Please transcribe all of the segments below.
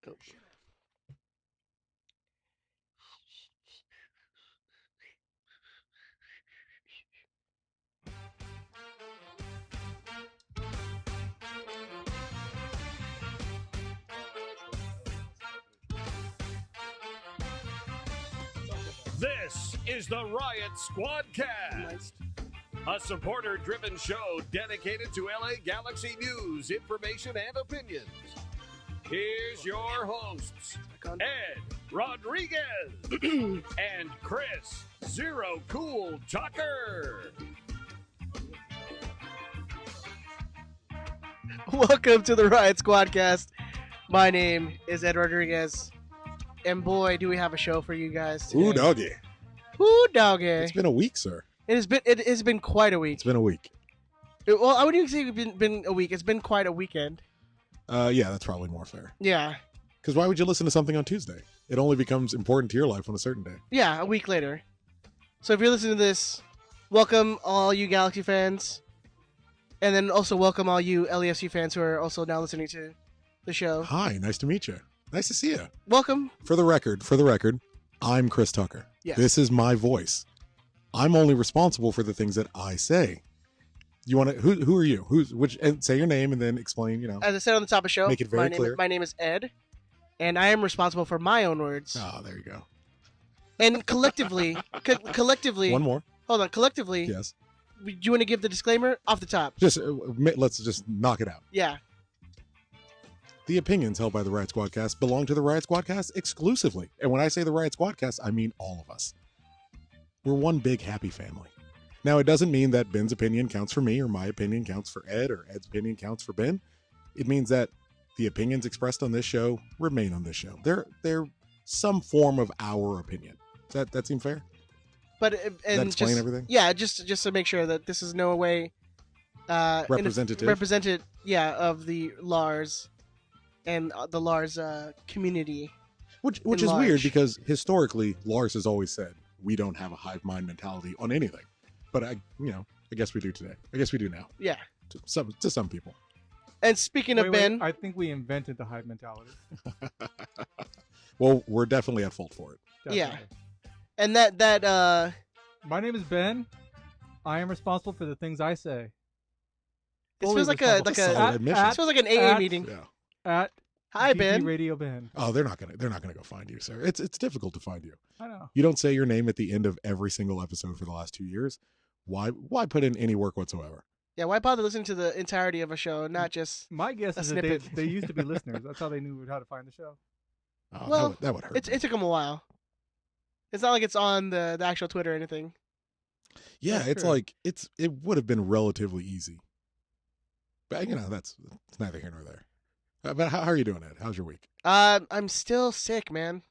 Oh. This is the Riot Squadcast, a supporter-driven show dedicated to LA Galaxy news, information, and opinions. Here's your hosts, Ed Rodriguez and Chris Zero Cool Tucker. Welcome to the Riot Squadcast. My name is Ed Rodriguez, and boy, do we have a show for you guys today. Ooh, doggy. Ooh, doggy. It's been a week, sir. It has been quite a week. It's been a week. Well, I wouldn't even say it's been a week. It's been quite a weekend. Yeah, that's probably more fair. Yeah. Because why would you listen to something on Tuesday? It only becomes important to your life on a certain day. Yeah, a week later. So if you're listening to this, welcome all you Galaxy fans. And then also welcome all you LAFC fans who are also now listening to the show. Hi, nice to meet you. Nice to see you. Welcome. For the record, I'm Chris Tucker. Yes. This is my voice. I'm only responsible for the things that I say. You want to? Who are you? And say your name and then explain. As I said on the top of the show, Make it very clear. My name is Ed, and I am responsible for my own words. Oh, there you go. And collectively, One more. Hold on, collectively. Yes. Do you want to give the disclaimer off the top? Let's just knock it out. Yeah. The opinions held by the Riot Squadcast belong to the Riot Squadcast exclusively. And when I say the Riot Squadcast, I mean all of us. We're one big happy family. Now, it doesn't mean that Ben's opinion counts for me or my opinion counts for Ed or Ed's opinion counts for Ben. It means that the opinions expressed on this show remain on this show. They're some form of our opinion. Does that seem fair? But Does that explain everything? Yeah, just to make sure that this is no way Representative. Of the Lars and the Lars community. Which is weird because historically Lars has always said we don't have a hive mind mentality on anything. But I guess we do today. I guess we do now. Yeah. To some people. And speaking of Ben, I think we invented the hive mentality. Well, we're definitely at fault for it. Definitely. Yeah. And that My name is Ben. I am responsible for the things I say. this feels like a solid admission. this feels like an AA meeting. Yeah. At Hi, GG Ben. Radio Ben. Oh, they're not gonna go find you, sir. It's difficult to find you. I know. You don't say your name at the end of every single episode for the last 2 years. Why put in any work whatsoever? Yeah, why bother listening to the entirety of a show, not just My guess a is that snippet. they used to be listeners. That's how they knew how to find the show. Oh, Well, that would hurt. it took them a while. It's not like it's on the actual Twitter or anything. Yeah, That's it's true. like it would have been relatively easy. But that's neither here nor there. But how are you doing, Ed? How's your week? I'm still sick, man.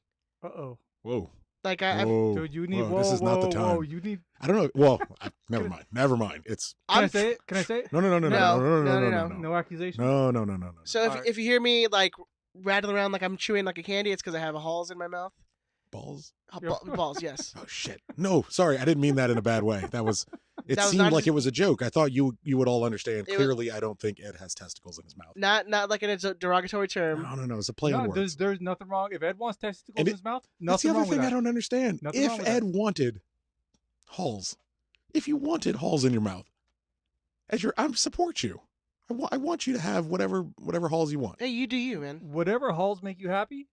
Uh-oh. Whoa. Like I'm Whoa. Dude, you need... Whoa, Whoa, this is not the whoa, time. whoa, you need... I don't know. Well, never mind. It's Can I say it? Can I say it? no. No accusation? No. So Alright. if you hear me like rattling around like I'm chewing like a candy, it's because I have halls in my mouth. Balls. Balls, yes. Oh shit. No, sorry. I didn't mean that in a bad way. It That was seemed not like just- it was a joke. I thought you would all understand. It was- Clearly, I don't think Ed has testicles in his mouth. Not like in a derogatory term. No. It's a play on No, words. there's nothing wrong. If Ed wants testicles And in his mouth, That's the nothing other wrong with thing that. I don't understand. Nothing wrong If with Ed that. wanted halls, if you wanted halls in your mouth, I support you. I want you to have whatever halls you want. Hey, you do you, man. Whatever halls make you happy,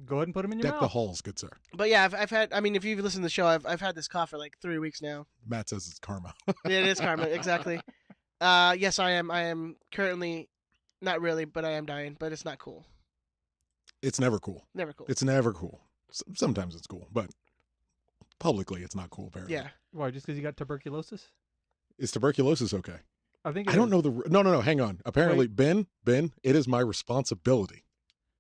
go ahead and put them in your Deck mouth. the halls, good sir. But yeah, I've had. I mean, if you've listened to the show, I've had this cough for like 3 weeks now. Matt says it's karma. It is karma, exactly. Yes, I am. I am currently, not really, but I am dying. But it's not cool. It's never cool. Never cool. It's never cool. Sometimes it's cool, but publicly it's not cool. Apparently. Yeah. Why, just because you got tuberculosis? Is tuberculosis okay? I think I don't know no. Hang on. Apparently, Ben, it is my responsibility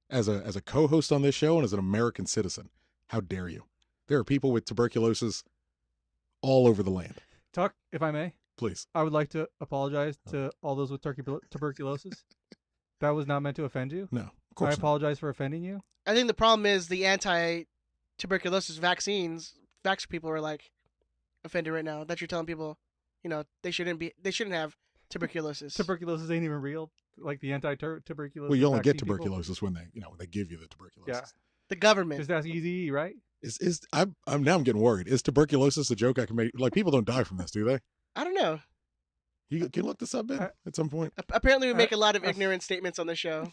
as a co-host on this show and as an American citizen. How dare you? There are people with tuberculosis all over the land. Tuck, if I may, Please. I would like to apologize to all those with tuberculosis. That was not meant to offend you. No, of I course not. apologize for offending you. I think the problem is the anti-tuberculosis vaccines. Vax people are like offended right now that you're telling people, they shouldn't have tuberculosis. Tuberculosis ain't even real. Like the anti-tuberculosis. Well, you only get vaccine people. tuberculosis when they give you the tuberculosis. Yeah. The government. Just ask Easy, right? I'm now getting worried. Is tuberculosis a joke I can make? Like, people don't die from this, do they? I don't know. You can look this up, Ben, at some point. Apparently, we make a lot of ignorant statements on the show.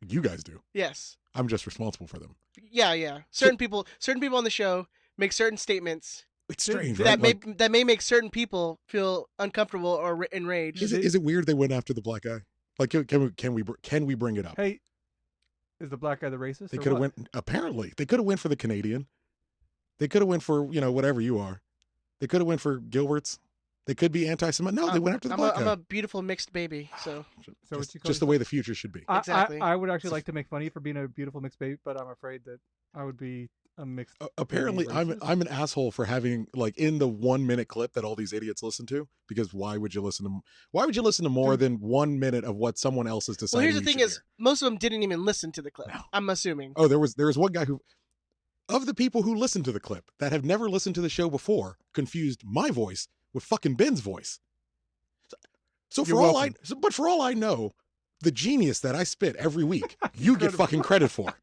You guys do. Yes. I'm just responsible for them. Yeah. Certain people on the show make certain statements It's strange, that right? that may make certain people feel uncomfortable or enraged. Is it weird they went after the black guy? Like, can we bring it up? Hey, is the black guy the racist? They could have went. Apparently, they could have went for the Canadian. They could have went for whatever you are. They could have went for Gilbert's. They could be anti-Semitic. No, they went after the black guy. I'm a beautiful mixed baby, so just the way the future should be. Exactly. I would actually like to make fun of you for being a beautiful mixed baby, but I'm afraid that I would be a mixed. Apparently, I'm an asshole for having, like, in the 1 minute clip that all these idiots listen to. Because why would you listen to more than 1 minute of what someone else has decided? Well, here's the thing: is most of them didn't even listen to the clip. No. I'm assuming. Oh, there was one guy who, of the people who listened to the clip that have never listened to the show before, confused my voice with fucking Ben's voice. So for all I know, the genius that I spit every week, you get fucking credit for.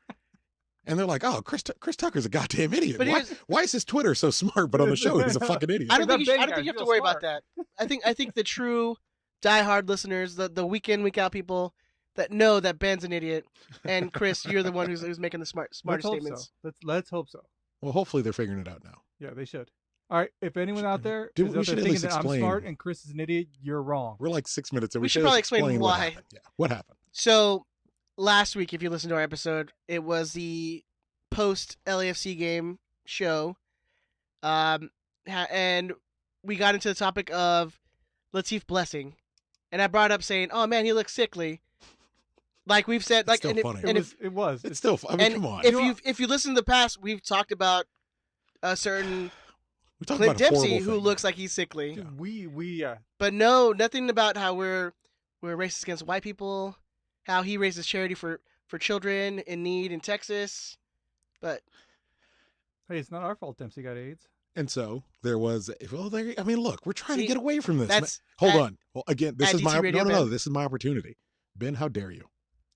And they're like, "Oh, Chris Tucker's a goddamn idiot. Why is his Twitter so smart, but on the show he's a fucking idiot?" I don't think you have to worry about that. I think the true diehard listeners, the week in, week out people that know that Ben's an idiot, and Chris, you're the one who's making the smartest statements. So. Let's hope so. Well, hopefully they're figuring it out now. Yeah, they should. All right, if anyone out there We is out should there at thinking least that I'm explain. smart and Chris is an idiot, you're wrong. We're like 6 minutes in. We should probably explain why. What happened. Yeah, what happened? So last week, if you listened to our episode, it was the post LAFC game show, and we got into the topic of Latif Blessing, and I brought up saying, "Oh man, he looks sickly." Like we've said, It's still funny. It's still. I mean, come on. If you listen to the past, we've talked about a certain Clint Dempsey who looks like he's sickly. Yeah. But no, nothing about how we're racist against white people, how he raises charity for children in need in Texas. But hey, it's not our fault Dempsey got AIDS. And so there was. Well, I mean, look, we're trying to get away from this. Hold on. Well, again, this is my no. This is my opportunity. Ben, how dare you?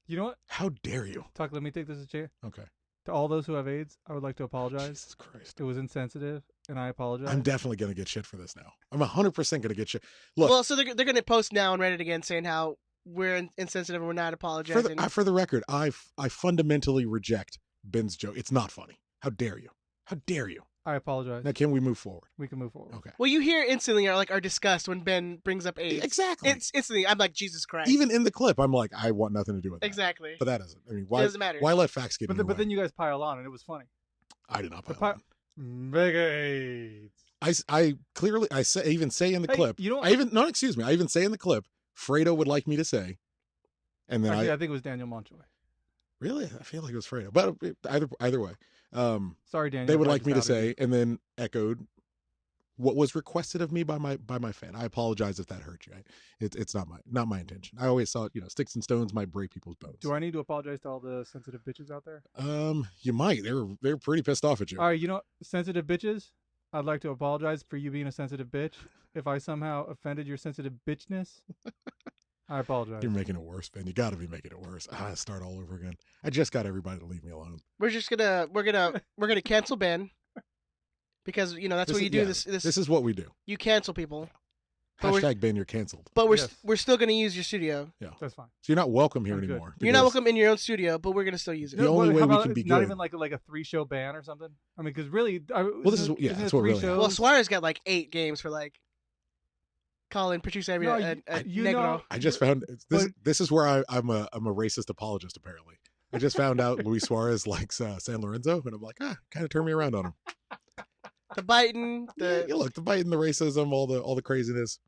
You know what? How dare you? Let me take this as a chair. Okay. To all those who have AIDS, I would like to apologize. Jesus Christ. It was insensitive, and I apologize. I'm definitely going to get shit for this now. I'm 100% going to get shit. Look. Well, so they're going to post now on Reddit again saying how we're insensitive and we're not apologizing. For the record, I fundamentally reject Ben's joke. It's not funny. How dare you? How dare you? I apologize. Now, can we move forward? We can move forward. Okay. Well, you hear instantly our disgust when Ben brings up AIDS. Exactly. It's instantly. I'm like, Jesus Christ. Even in the clip, I'm like, I want nothing to do with that. Exactly. But that doesn't. I mean, why? It doesn't matter. Why let facts get in the way? But then you guys pile on, and it was funny. I did not pile on. Big AIDS. I clearly even say in the clip. You know what? I even say in the clip, Fredo would like me to say, and then I think it was Daniel Montoy. Really, I feel like it was Fredo, but either way. Sorry, Daniel. They would like me to say, and then echoed what was requested of me by my fan. I apologize if that hurt you. It's not my intention. I always thought, sticks and stones might break people's bones. Do I need to apologize to all the sensitive bitches out there? You might. They're pretty pissed off at you. All right, sensitive bitches. I'd like to apologize for you being a sensitive bitch. If I somehow offended your sensitive bitchness, I apologize. You're making it worse, Ben. You got to be making it worse. I start all over again. I just got everybody to leave me alone. We're gonna cancel Ben because that's what you do. This is what we do. You cancel people. Hashtag Ben, you're canceled. But we're still gonna use your studio. Yeah, that's fine. So you're not welcome here anymore. You're not welcome in your own studio, but we're gonna still use it. The only way we can be good. Not even like a 3-show ban or something. I mean, because really, that's what really. Well, Suarez got like 8 games for like calling Patrice Evra a negro. I just found this is where I'm a racist apologist. Apparently, I just found out Luis Suarez likes San Lorenzo, and I'm like, kind of turned me around on him. The biting, the racism, all the craziness.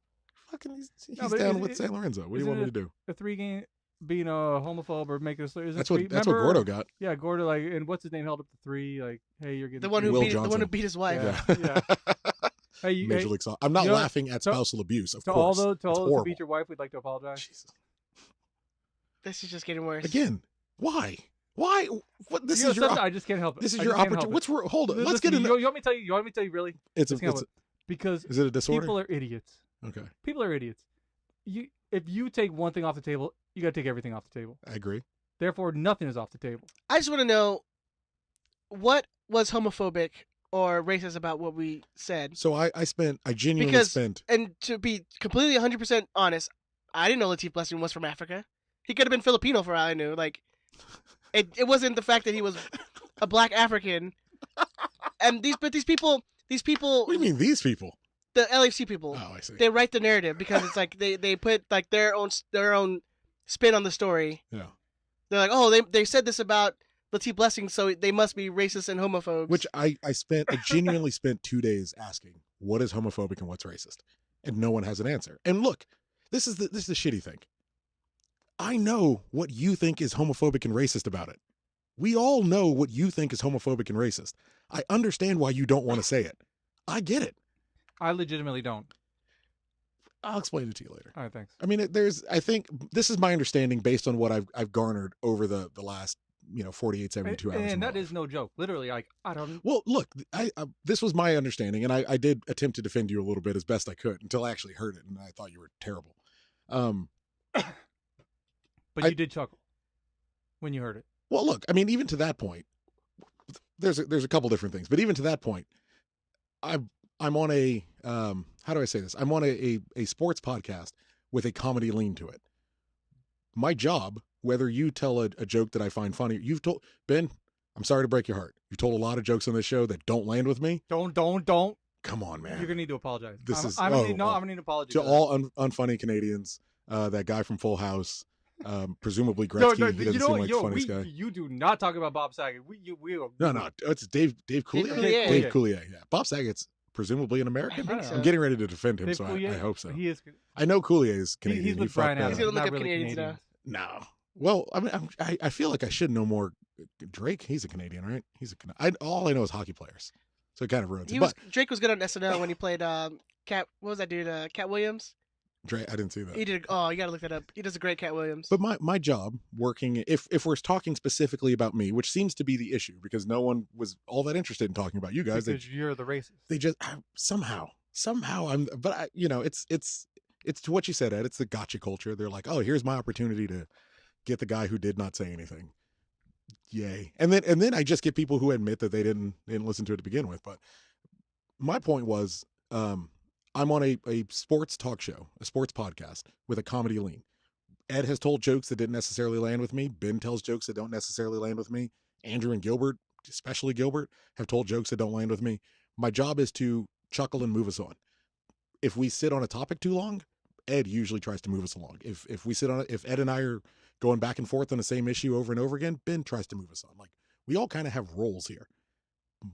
Fucking, he's down with San Lorenzo. What do you want me to do? A 3-game being a homophobe or make us. That's what Gordo got. Yeah, Gordo and what's his name held up the 3. Like, hey, you're getting the one who beat his wife. Yeah. Hey, Major League Soccer. I'm not laughing at spousal abuse. Of course, to all those who beat your wife, we'd like to apologize. Jesus. This is just getting worse. Again, why? What? This is your. I just can't help it. This is your opportunity. Hold on. Let's get into. You want me to tell you really? It's because is it a disorder? People are idiots. Okay. People are idiots. if you take one thing off the table, you got to take everything off the table. I agree. Therefore, nothing is off the table. I just want to know what was homophobic or racist about what we said. So I genuinely spent. And to be completely 100% honest, I didn't know Latif Blessing was from Africa. He could have been Filipino for all I knew. Like, it wasn't the fact that he was a black African. And these people. What do you mean these people? The LFC people. Oh, I see. They write the narrative because it's like they put like their own spin on the story. Yeah. They're like, oh, they said this about Latif Blessing, so they must be racist and homophobes. Which I genuinely spent 2 days asking what is homophobic and what's racist, and no one has an answer. And look, this is the shitty thing. I know what you think is homophobic and racist about it. We all know what you think is homophobic and racist. I understand why you don't want to say it. I get it. I legitimately don't. I'll explain it to you later. All right, thanks. I mean, I think this is my understanding based on what I've garnered over the last 48, 72 hours. And that is no joke. Literally, like, I don't. Well, look, I this was my understanding, and I did attempt to defend you a little bit as best I could until I actually heard it, and I thought you were terrible. But you did chuckle when you heard it. Well, look, I mean, even to that point, there's a couple different things, but even to that point, I'm on a how do I say this? I'm on a sports podcast with a comedy lean to it. My job, whether you tell a joke that I find funny, you've told Ben, I'm sorry to break your heart. You told a lot of jokes on this show that don't land with me. Don't. Come on, man. You're gonna need to apologize. I'm gonna need an apology to all unfunny Canadians. That guy from Full House. Presumably Gretzky. No, he doesn't seem like the funniest guy. You do not talk about Bob Saget. No, it's Dave Coulier. Dave Coulier, yeah. Bob Saget's presumably an American. I think so. I'm getting ready to defend him, Dave so Coulier, I hope so. He is. I know Coulier is Canadian. He's with Brian Adams. He's gonna look Not up really Canadians Canadian. No. Well, I mean, I feel like I should know more. Drake, he's a Canadian, right? All I know is hockey players, so it kind of ruins it. Drake was good on SNL when he played Cat. What was that dude? Cat Williams. Drake, I didn't see that. He did. Oh, you gotta look that up. He does a great Cat Williams. But my job working, if we're talking specifically about me, which seems to be the issue, because no one was all that interested in talking about you guys. Because you're the racist. They just somehow I'm. But it's to what you said, Ed. It's the gotcha culture. They're like, oh, here's my opportunity to get the guy who did not say anything. Yay! And then I just get people who admit that they didn't listen to it to begin with. But my point was, I'm on a sports talk show, a sports podcast with a comedy lean. Ed has told jokes that didn't necessarily land with me. Ben tells jokes that don't necessarily land with me. Andrew and Gilbert, especially Gilbert, have told jokes that don't land with me. My job is to chuckle and move us on. If we sit on a topic too long, Ed usually tries to move us along. If we sit on it, if Ed and I are going back and forth on the same issue over and over again, Ben tries to move us on. Like, we all kind of have roles here.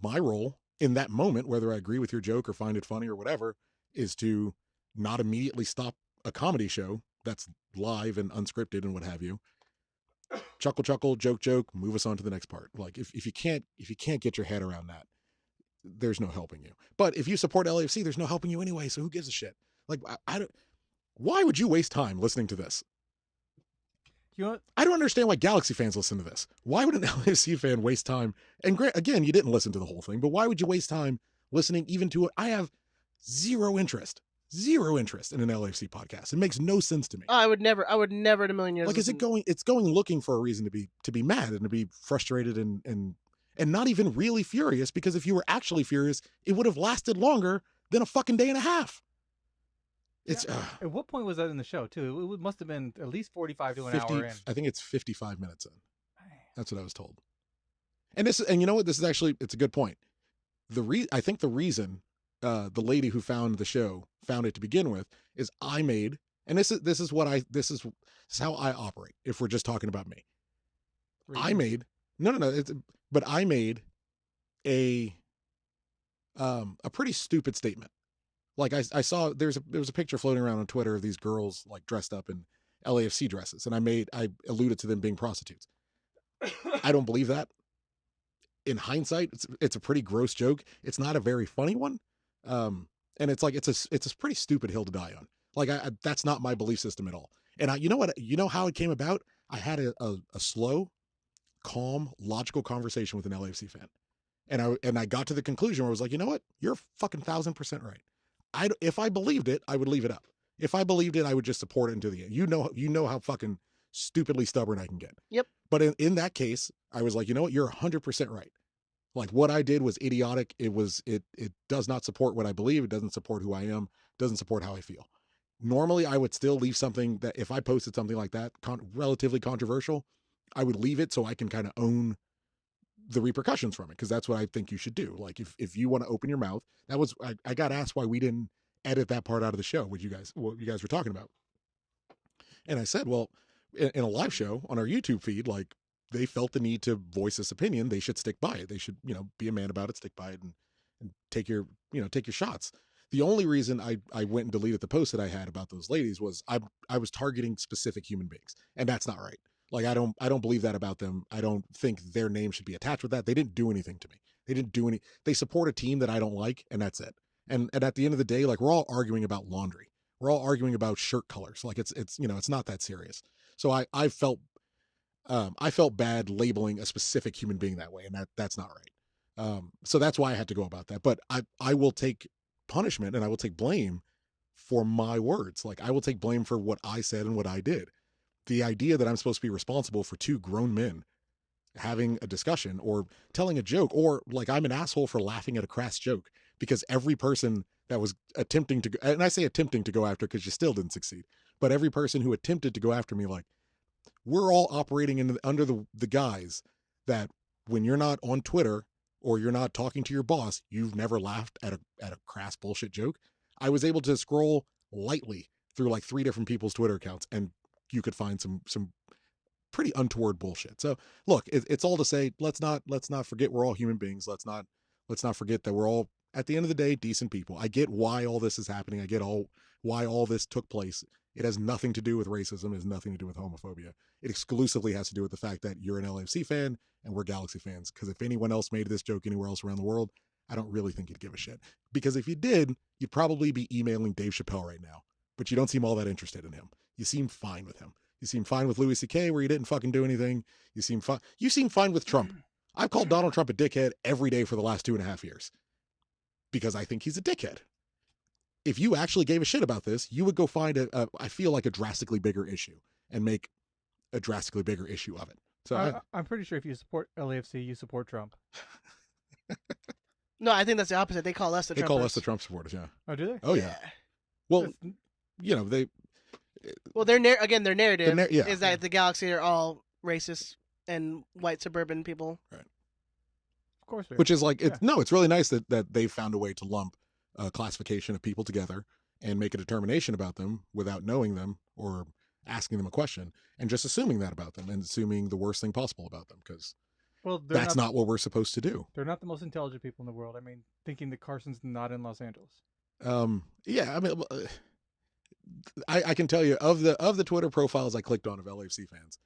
My role in that moment, whether I agree with your joke or find it funny or whatever, is to not immediately stop a comedy show that's live and unscripted and what have you. Chuckle, joke, move us on to the next part. Like, if you can't get your head around that, there's no helping you. But if you support LAFC, there's no helping you anyway, so who gives a shit? Like, I don't. Why would you waste time listening to this? You know what? I don't understand why Galaxy fans listen to this. Why would an LAFC fan waste time? And again, you didn't listen to the whole thing, but why would you waste time listening even to it? I have zero interest in an LAFC podcast. It makes no sense to me. I would never in a million years. Like, it's going looking for a reason to be mad and to be frustrated and not even really furious, because if you were actually furious, it would have lasted longer than a fucking day and a half. It's At what point was that in the show too? It must have been at least 45 to an 50, hour in. I think it's 55 minutes in. That's what I was told. And you know what? This is actually, it's a good point. I think the reason the lady who found the show found it to begin with is I made, and this is how I operate. If we're just talking about me, I made but I made a pretty stupid statement. Like, I saw there was a picture floating around on Twitter of these girls like dressed up in LAFC dresses, and I alluded to them being prostitutes. I don't believe that. In hindsight, it's a pretty gross joke. It's not a very funny one. And it's like, it's a pretty stupid hill to die on. Like, that's not my belief system at all. And you know how it came about? I had a slow, calm, logical conversation with an LAFC fan. And I got to the conclusion where I was like, you know what? You're fucking 1,000% right. If I believed it, I would leave it up. If I believed it, I would just support it until the end. You know how fucking stupidly stubborn I can get. Yep. But in that case, I was like, you know what? You're 100% right. Like, what I did was idiotic. It does not support what I believe. It doesn't support who I am. It doesn't support how I feel. Normally, I would still leave something that if I posted something like that, relatively controversial, I would leave it so I can kind of own the repercussions from it, because that's what I think you should do. Like, if you want to open your mouth, I got asked why we didn't edit that part out of the show, what you guys were talking about. And I said, well, in a live show on our YouTube feed, like, they felt the need to voice this opinion. They should stick by it. They should, be a man about it, stick by it, and take your shots. The only reason I went and deleted the post that I had about those ladies was I was targeting specific human beings, and that's not right. Like, I don't believe that about them. I don't think their name should be attached with that. They didn't do anything to me. They support a team that I don't like, and that's it. And at the end of the day, like, we're all arguing about laundry. We're all arguing about shirt colors. Like, it's not that serious. So I felt bad labeling a specific human being that way, and that's not right. So that's why I had to go about that. But I will take punishment, and I will take blame for my words. Like, I will take blame for what I said and what I did. The idea that I'm supposed to be responsible for two grown men having a discussion or telling a joke, or like I'm an asshole for laughing at a crass joke, because every person that was attempting to go, and I say attempting to go after because you still didn't succeed, but every person who attempted to go after me, like, we're all operating under the guise that when you're not on Twitter or you're not talking to your boss, you've never laughed at a crass bullshit joke. I was able to scroll lightly through like 3 different people's Twitter accounts, and you could find some pretty untoward bullshit. So look, it's all to say, let's not forget we're all human beings. Let's not forget that we're all, at the end of the day, decent people. I get why all this is happening. I get why all this took place. It has nothing to do with racism. It has nothing to do with homophobia. It exclusively has to do with the fact that you're an LAFC fan and we're Galaxy fans. Because if anyone else made this joke anywhere else around the world, I don't really think you'd give a shit. Because if you did, you'd probably be emailing Dave Chappelle right now. But you don't seem all that interested in him. You seem fine with him. You seem fine with Louis C.K., where he didn't fucking do anything. You seem fine with Trump. I've called Donald Trump a dickhead every day for the last 2.5 years because I think he's a dickhead. If you actually gave a shit about this, you would go find I feel like a drastically bigger issue and make a drastically bigger issue of it. So I'm pretty sure if you support LAFC, you support Trump. No, I think that's the opposite. They call us the Trumpers. They call us the Trump supporters, yeah. Oh, do they? Oh, yeah. Well, they... Well, their narrative yeah. is that the Galaxy are all racist and white suburban people. Right. Of course they are. Which is like, it's really nice that they've found a way to lump a classification of people together and make a determination about them without knowing them or asking them a question, and just assuming that about them and assuming the worst thing possible about them, because that's not what we're supposed to do. They're not the most intelligent people in the world. I mean, thinking that Carson's not in Los Angeles. Yeah, I mean, I can tell you of the Twitter profiles I clicked on of LAFC fans,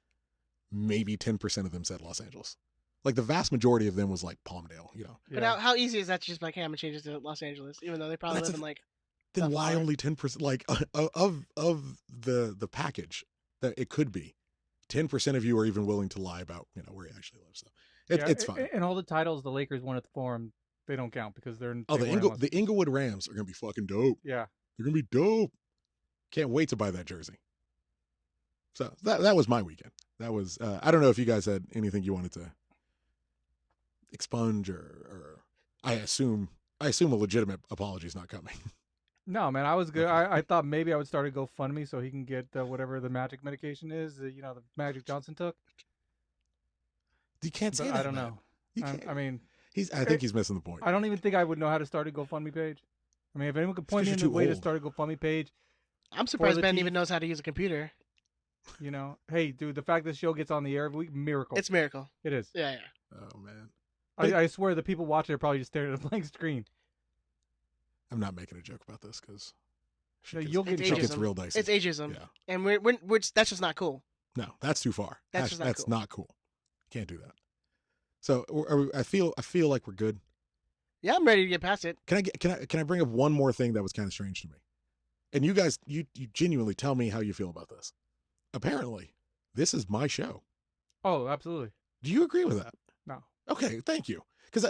maybe 10% of them said Los Angeles. Like, the vast majority of them was like Palmdale, Yeah. But how easy is that to just be like, hey, I'm gonna change it to Los Angeles, even though they probably live in like. Then why only 10%? Like, of the package that it could be, 10% of you are even willing to lie about where you actually live. So it's fine. And all the titles the Lakers won at the Forum, they don't count because they're. The Inglewood Rams are gonna be fucking dope. Yeah, they're gonna be dope. Can't wait to buy that jersey. So that was my weekend. That was I don't know if you guys had anything you wanted to expunge or I assume a legitimate apology is not coming. No, man, I was good. I thought maybe I would start a GoFundMe so he can get whatever the magic medication is, the Magic Johnson took. You can't say that. I don't know. I mean, I think he's missing the point. I don't even think I would know how to start a GoFundMe page. I mean, if anyone could point me in the way to start a GoFundMe page. I'm surprised Ben even knows how to use a computer. Hey, dude, the fact this show gets on the air every week, miracle. It's a miracle. It is. Yeah. Oh, man. I swear the people watching are probably just staring at a blank screen. I'm not making a joke about this because shit gets real dicey. It's ageism. Yeah. And we're that's just not cool. No, that's too far. That's not cool. Can't do that. So I feel like we're good. Yeah, I'm ready to get past it. Can I bring up one more thing that was kind of strange to me? And you guys, you genuinely tell me how you feel about this. Apparently, this is my show. Oh, absolutely. Do you agree with that? No. Okay, thank you. Because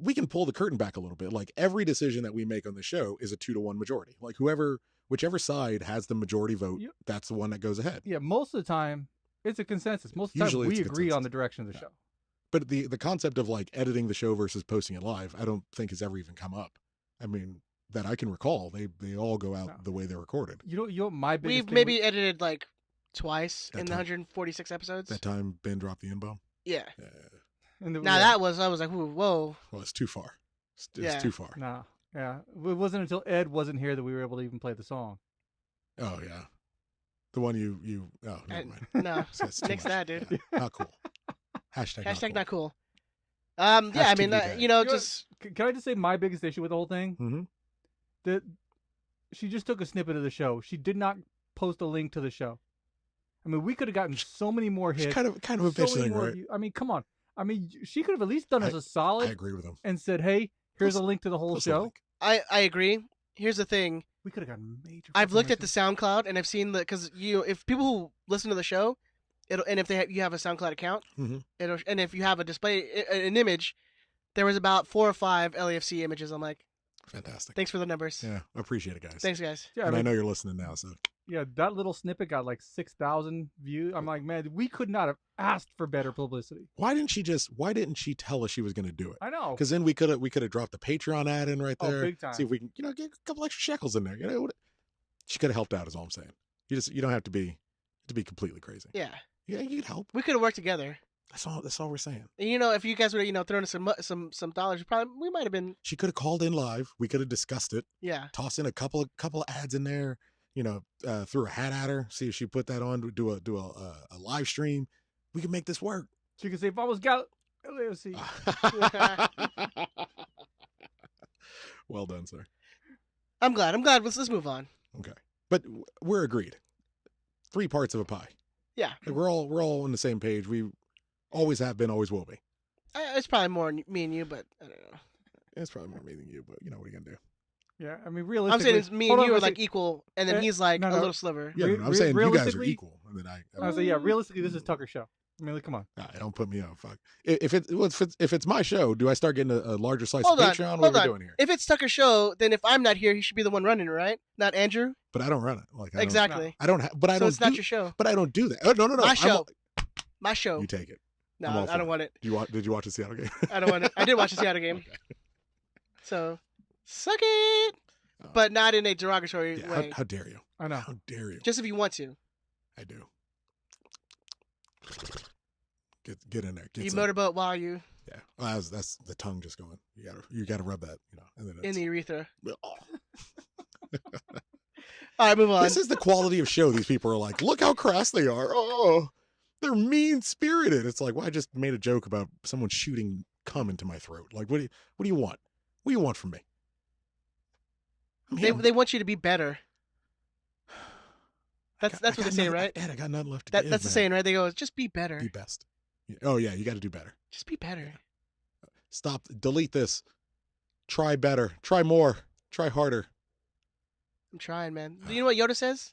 we can pull the curtain back a little bit. Like, every decision that we make on the show is a 2-to-1 majority. Like, whoever whichever side has the majority vote, Yep. that's the one that goes ahead. Yeah, most of the time it's a consensus. Most of the time Usually we it's a agree on consensus. the direction of the Yeah. show. But the concept of like editing the show versus posting it live, I don't think has ever even come up. I mean, that I can recall, they all go out No. the way they're recorded. You know what my biggest We've thing maybe edited like twice That in the time. 146 episodes. That time Ben dropped the N-bomb. Yeah. and the, Now yeah, that was I was like, whoa. Well, it's too far. It's Yeah. too far. nah, yeah. It wasn't until Ed wasn't here that we were able to even play the song. Oh yeah, the one you. Oh, never mind. No, It's too nix much. that, dude. Yeah, not cool. Hashtag, Hashtag not cool. not cool. Yeah, I mean, Hashtag you know, You know, just Can I just say my biggest issue with the whole thing? Mm-hmm. That she just took a snippet of the show. She did not post a link to the show. I mean, we could have gotten so many more It's hits. kind of a so bitch many thing, more right? views. I mean, come on. I mean, she could have at least done us a I solid agree with him. and said, "Hey, here's Post- a link to the whole Post a show." link. I agree. Here's the thing. We could have gotten major. I've looked at the fucking SoundCloud and I've seen because if people who listen to the show, and if you have a SoundCloud account, Mhm. and if you have a display an image, there was about 4 or 5 LAFC images. I'm like, Fantastic. thanks for the numbers. Yeah, I appreciate it, guys. Thanks, guys. Yeah, And I I mean, know you're listening now, so yeah, that little snippet got like 6,000 views. I'm like, man, we could not have asked for better publicity. why didn't she tell us she was going to do it? I know. Because then we could have dropped the Patreon ad in right Oh, there. big time. See if we can, get a couple extra shekels in there. She could have helped out. Is all I'm saying. You don't have to be completely crazy. Yeah, Yeah, you could help. we could have worked together. That's all we're saying. And, if you guys would have thrown us some dollars, we might have been. She could have called in live. We could have discussed it. Yeah, Toss in a couple of ads in there. Threw a hat at her. See if she put that on. Do a live stream. We can make this work. She could say, "If I was Gal, LAFC." Well done, sir. I'm glad. Let's move on. Okay, but we're agreed. 3 parts of a pie. Yeah, Like, we're all on the same page. We always have been, always will be. it's probably more me and you, but I don't know. It's probably more me than you, but what are you gonna do? Yeah, I mean, I'm realistically, saying it's me hold and on, you are let's like see. equal, and then Eh, he's like no, a no. little sliver. Yeah, Re- I'm saying you guys are realistically- equal, and then I was like, yeah, realistically, this is Tucker's show. I mean, like, come on. don't put me on. Fuck. If it's my show, do I start getting a larger slice Hold of on, Patreon? hold What are we on. doing here? If it's Tucker's show, then if I'm not here, he should be the one running it, right? Not Andrew. But I don't run it. Like, I don't- Exactly. I don't. But I So don't. it's not do, your show. But I don't do that. Oh, no. My I'm show. all- My show. You take it. No, I'm all I for don't it. want it. Did you watch the Seattle game? I don't want it. I did watch the Seattle game. So, suck it. Oh. But not in a derogatory Yeah, way. how dare you? I know. How dare you? Just if you want to. I do. Get in there. Get You some. motorboat while you Yeah, well, that's the tongue just going. You gotta rub that. And then in the urethra. Oh. All right, move on. This is the quality of show. These people are like, look how crass they are. Oh, they're mean spirited. It's like, well, I just made a joke about someone shooting cum into my throat. Like, what do you want? What do you want from me? They want you to be better. That's I what they got say, nothing- right? Ed, I got nothing left to That's give, the man. saying, right? They go, just be better. Be best. Oh yeah, you got to do better. Just be better. Stop. Delete this. Try better. Try more. Try harder. I'm trying, man. You know what Yoda says?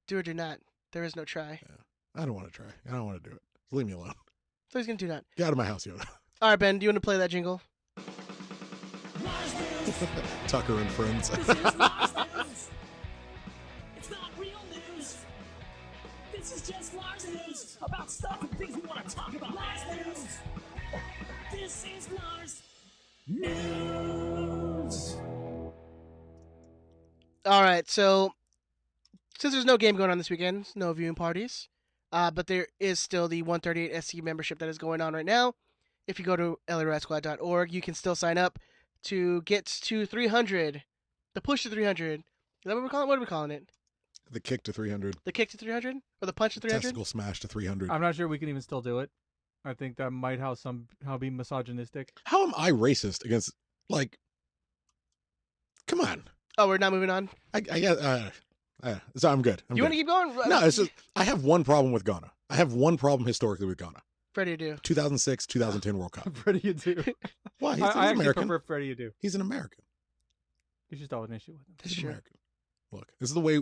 Do or do not. There is no try. I don't want to try. I don't want to do it. Leave me alone. So he's gonna do not. Get out of my house, Yoda. All right, Ben. Do you want to play that jingle? Tucker and friends. This is Lars News. It's not real news. This is just Lars News about stuff and things we want to talk about. Lars News. This is Lars News. All right. So since there's no game going on this weekend, no viewing parties, but there is still the 138 SC membership that is going on right now. If you go to LARatSquad.org, you can still sign up to get to 300. The push to 300. Is that what we're calling? What are we calling it? The kick to 300. The kick to 300 or the punch to 300? Testicle smash to 300. I'm not sure we can even still do it. I think that might somehow be misogynistic. How am I racist against, like, come on. Oh, we're not moving on. I guess, so I'm good. You want to keep going? No, it's just, I have one problem with Ghana. I have one problem historically with Ghana. Freddie do. 2006, 2010 World Cup. Freddie, you do. Why? He's I actually American. prefer Freddie, you do. He's an American. You should start an issue with him. That's He's an true. American. Look, this is the way.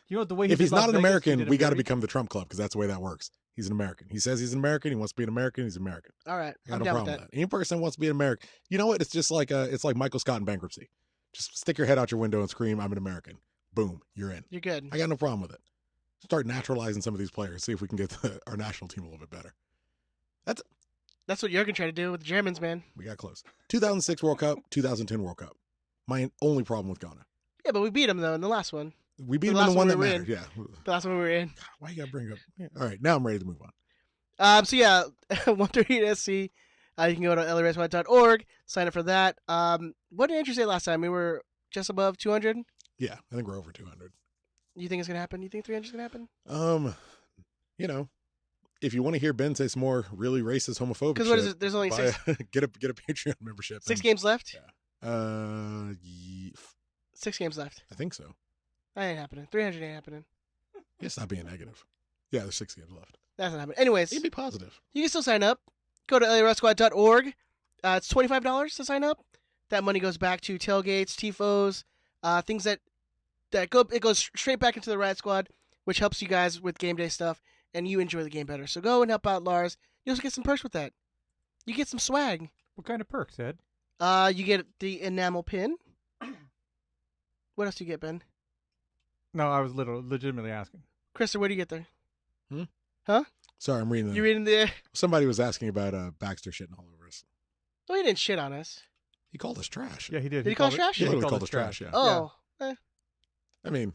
You know the way. If he's not an American, we got to be. become the Trump Club because that's the way that works. He's an American. He says he's an American. He wants to be an American. He's American. All right. I got I'm no down with problem that. with that. Any person wants to be an American. You know what? It's just like it's like Michael Scott in bankruptcy. Just stick your head out your window and scream, "I'm an American." Boom, you're in. You're good. I got no problem with it. Start naturalizing some of these players. See if we can get our national team a little bit better. That's what Jurgen tried to do with the Germans, man. We got close. 2006 World Cup, 2010 World Cup. My only problem with Ghana. Yeah, but we beat them, though, in the last one. We beat them in the one that we were mattered. in. Yeah. The last one we were in. Why you got to bring up? Yeah. All right, now I'm ready to move on. So yeah, 138 SC. You can go to LARaceWide.org, sign up for that. What did Andrew say last time? We were just above 200? Yeah, I think we're over 200. You think it's going to happen? You think 300 is going to happen? You know, if you want to hear Ben say some more really racist, homophobic Because what is shit, it? There's only buy 6 get a Patreon membership. games left? Yeah. 6 games left. I think so. That ain't happening. 300 ain't happening. It's not being negative. Yeah, there's 6 games left. That's not happening. Anyways, You'd be positive. you can still sign up. Go to LARaceWide.org. It's $25 to sign up. That money goes back to tailgates, tifos, things that go. It goes straight back into the Riot Squad, which helps you guys with game day stuff, and you enjoy the game better. So go and help out Lars. You also get some perks with that. You get some swag. What kind of perks, Ed? You get the enamel pin. What else do you get, Ben? No, I was legitimately asking. Krista, what do you get there? Sorry, I'm reading. You reading the? Somebody was asking about Baxter shitting all over us. Oh, he didn't shit on us. He called us trash. Yeah, he did. Did he call us trash? He Yeah, literally called us trash. Yeah. Oh, I mean,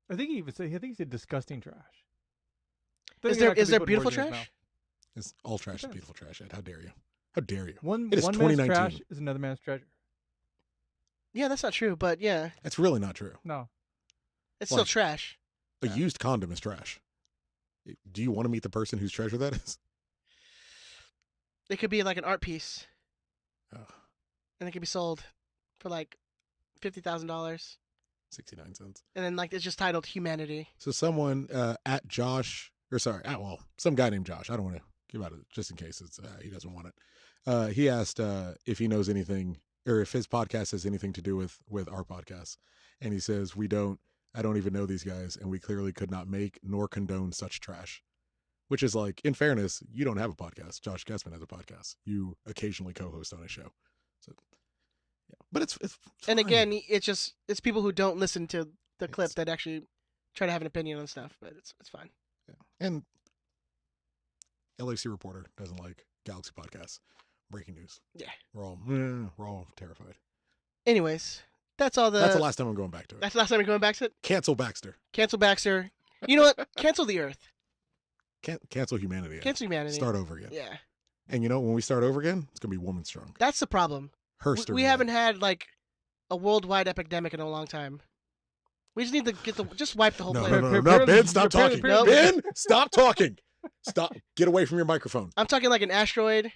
I think he even said. I think he said disgusting trash. is Then there again, I could be there putting beautiful words in his trash? it's all trash is Depends. beautiful trash. Ed. How dare you? How dare you? One It is man's 2019. trash is another man's treasure. Yeah, that's not true, but yeah, That's really not true. No. it's still Like- trash. A used condom is trash. Do you want to meet the person whose treasure that is? It could be like an art piece, Oh, and it could be sold for like $50,000, 69 cents. and then like it's just titled "Humanity." So someone at Josh, or sorry, some guy named Josh. I don't want to give out it just in case it's he doesn't want it. He asked if he knows anything or if his podcast has anything to do with our podcast, and he says we don't. I don't even know these guys, and we clearly could not make nor condone such trash. Which is like, in fairness, you don't have a podcast. Josh Guessman has a podcast. You occasionally co-host on a show. So, yeah, but it's And fine. again, it's people who don't listen to the clip Yes. that actually try to have an opinion on stuff, but it's fine. Yeah. And LAC reporter doesn't like Galaxy podcasts. Breaking news. Yeah. We're all terrified. Anyways, that's all That's the last time I'm going back to it. That's the last time you're going back to it. Cancel Baxter. Cancel Baxter. You know what? Cancel the Earth. Cancel humanity. Ed. Cancel humanity. Start over again. Yeah, And you know, when we start over again, it's gonna be woman strong. that's the problem. Herster. We haven't had like a worldwide epidemic in a long time. We just need to just wipe the whole No, planet. no, no, no, Apparently- Ben, stop talking. apparently- Ben, stop talking. Stop. Get away from your microphone. I'm talking like an asteroid.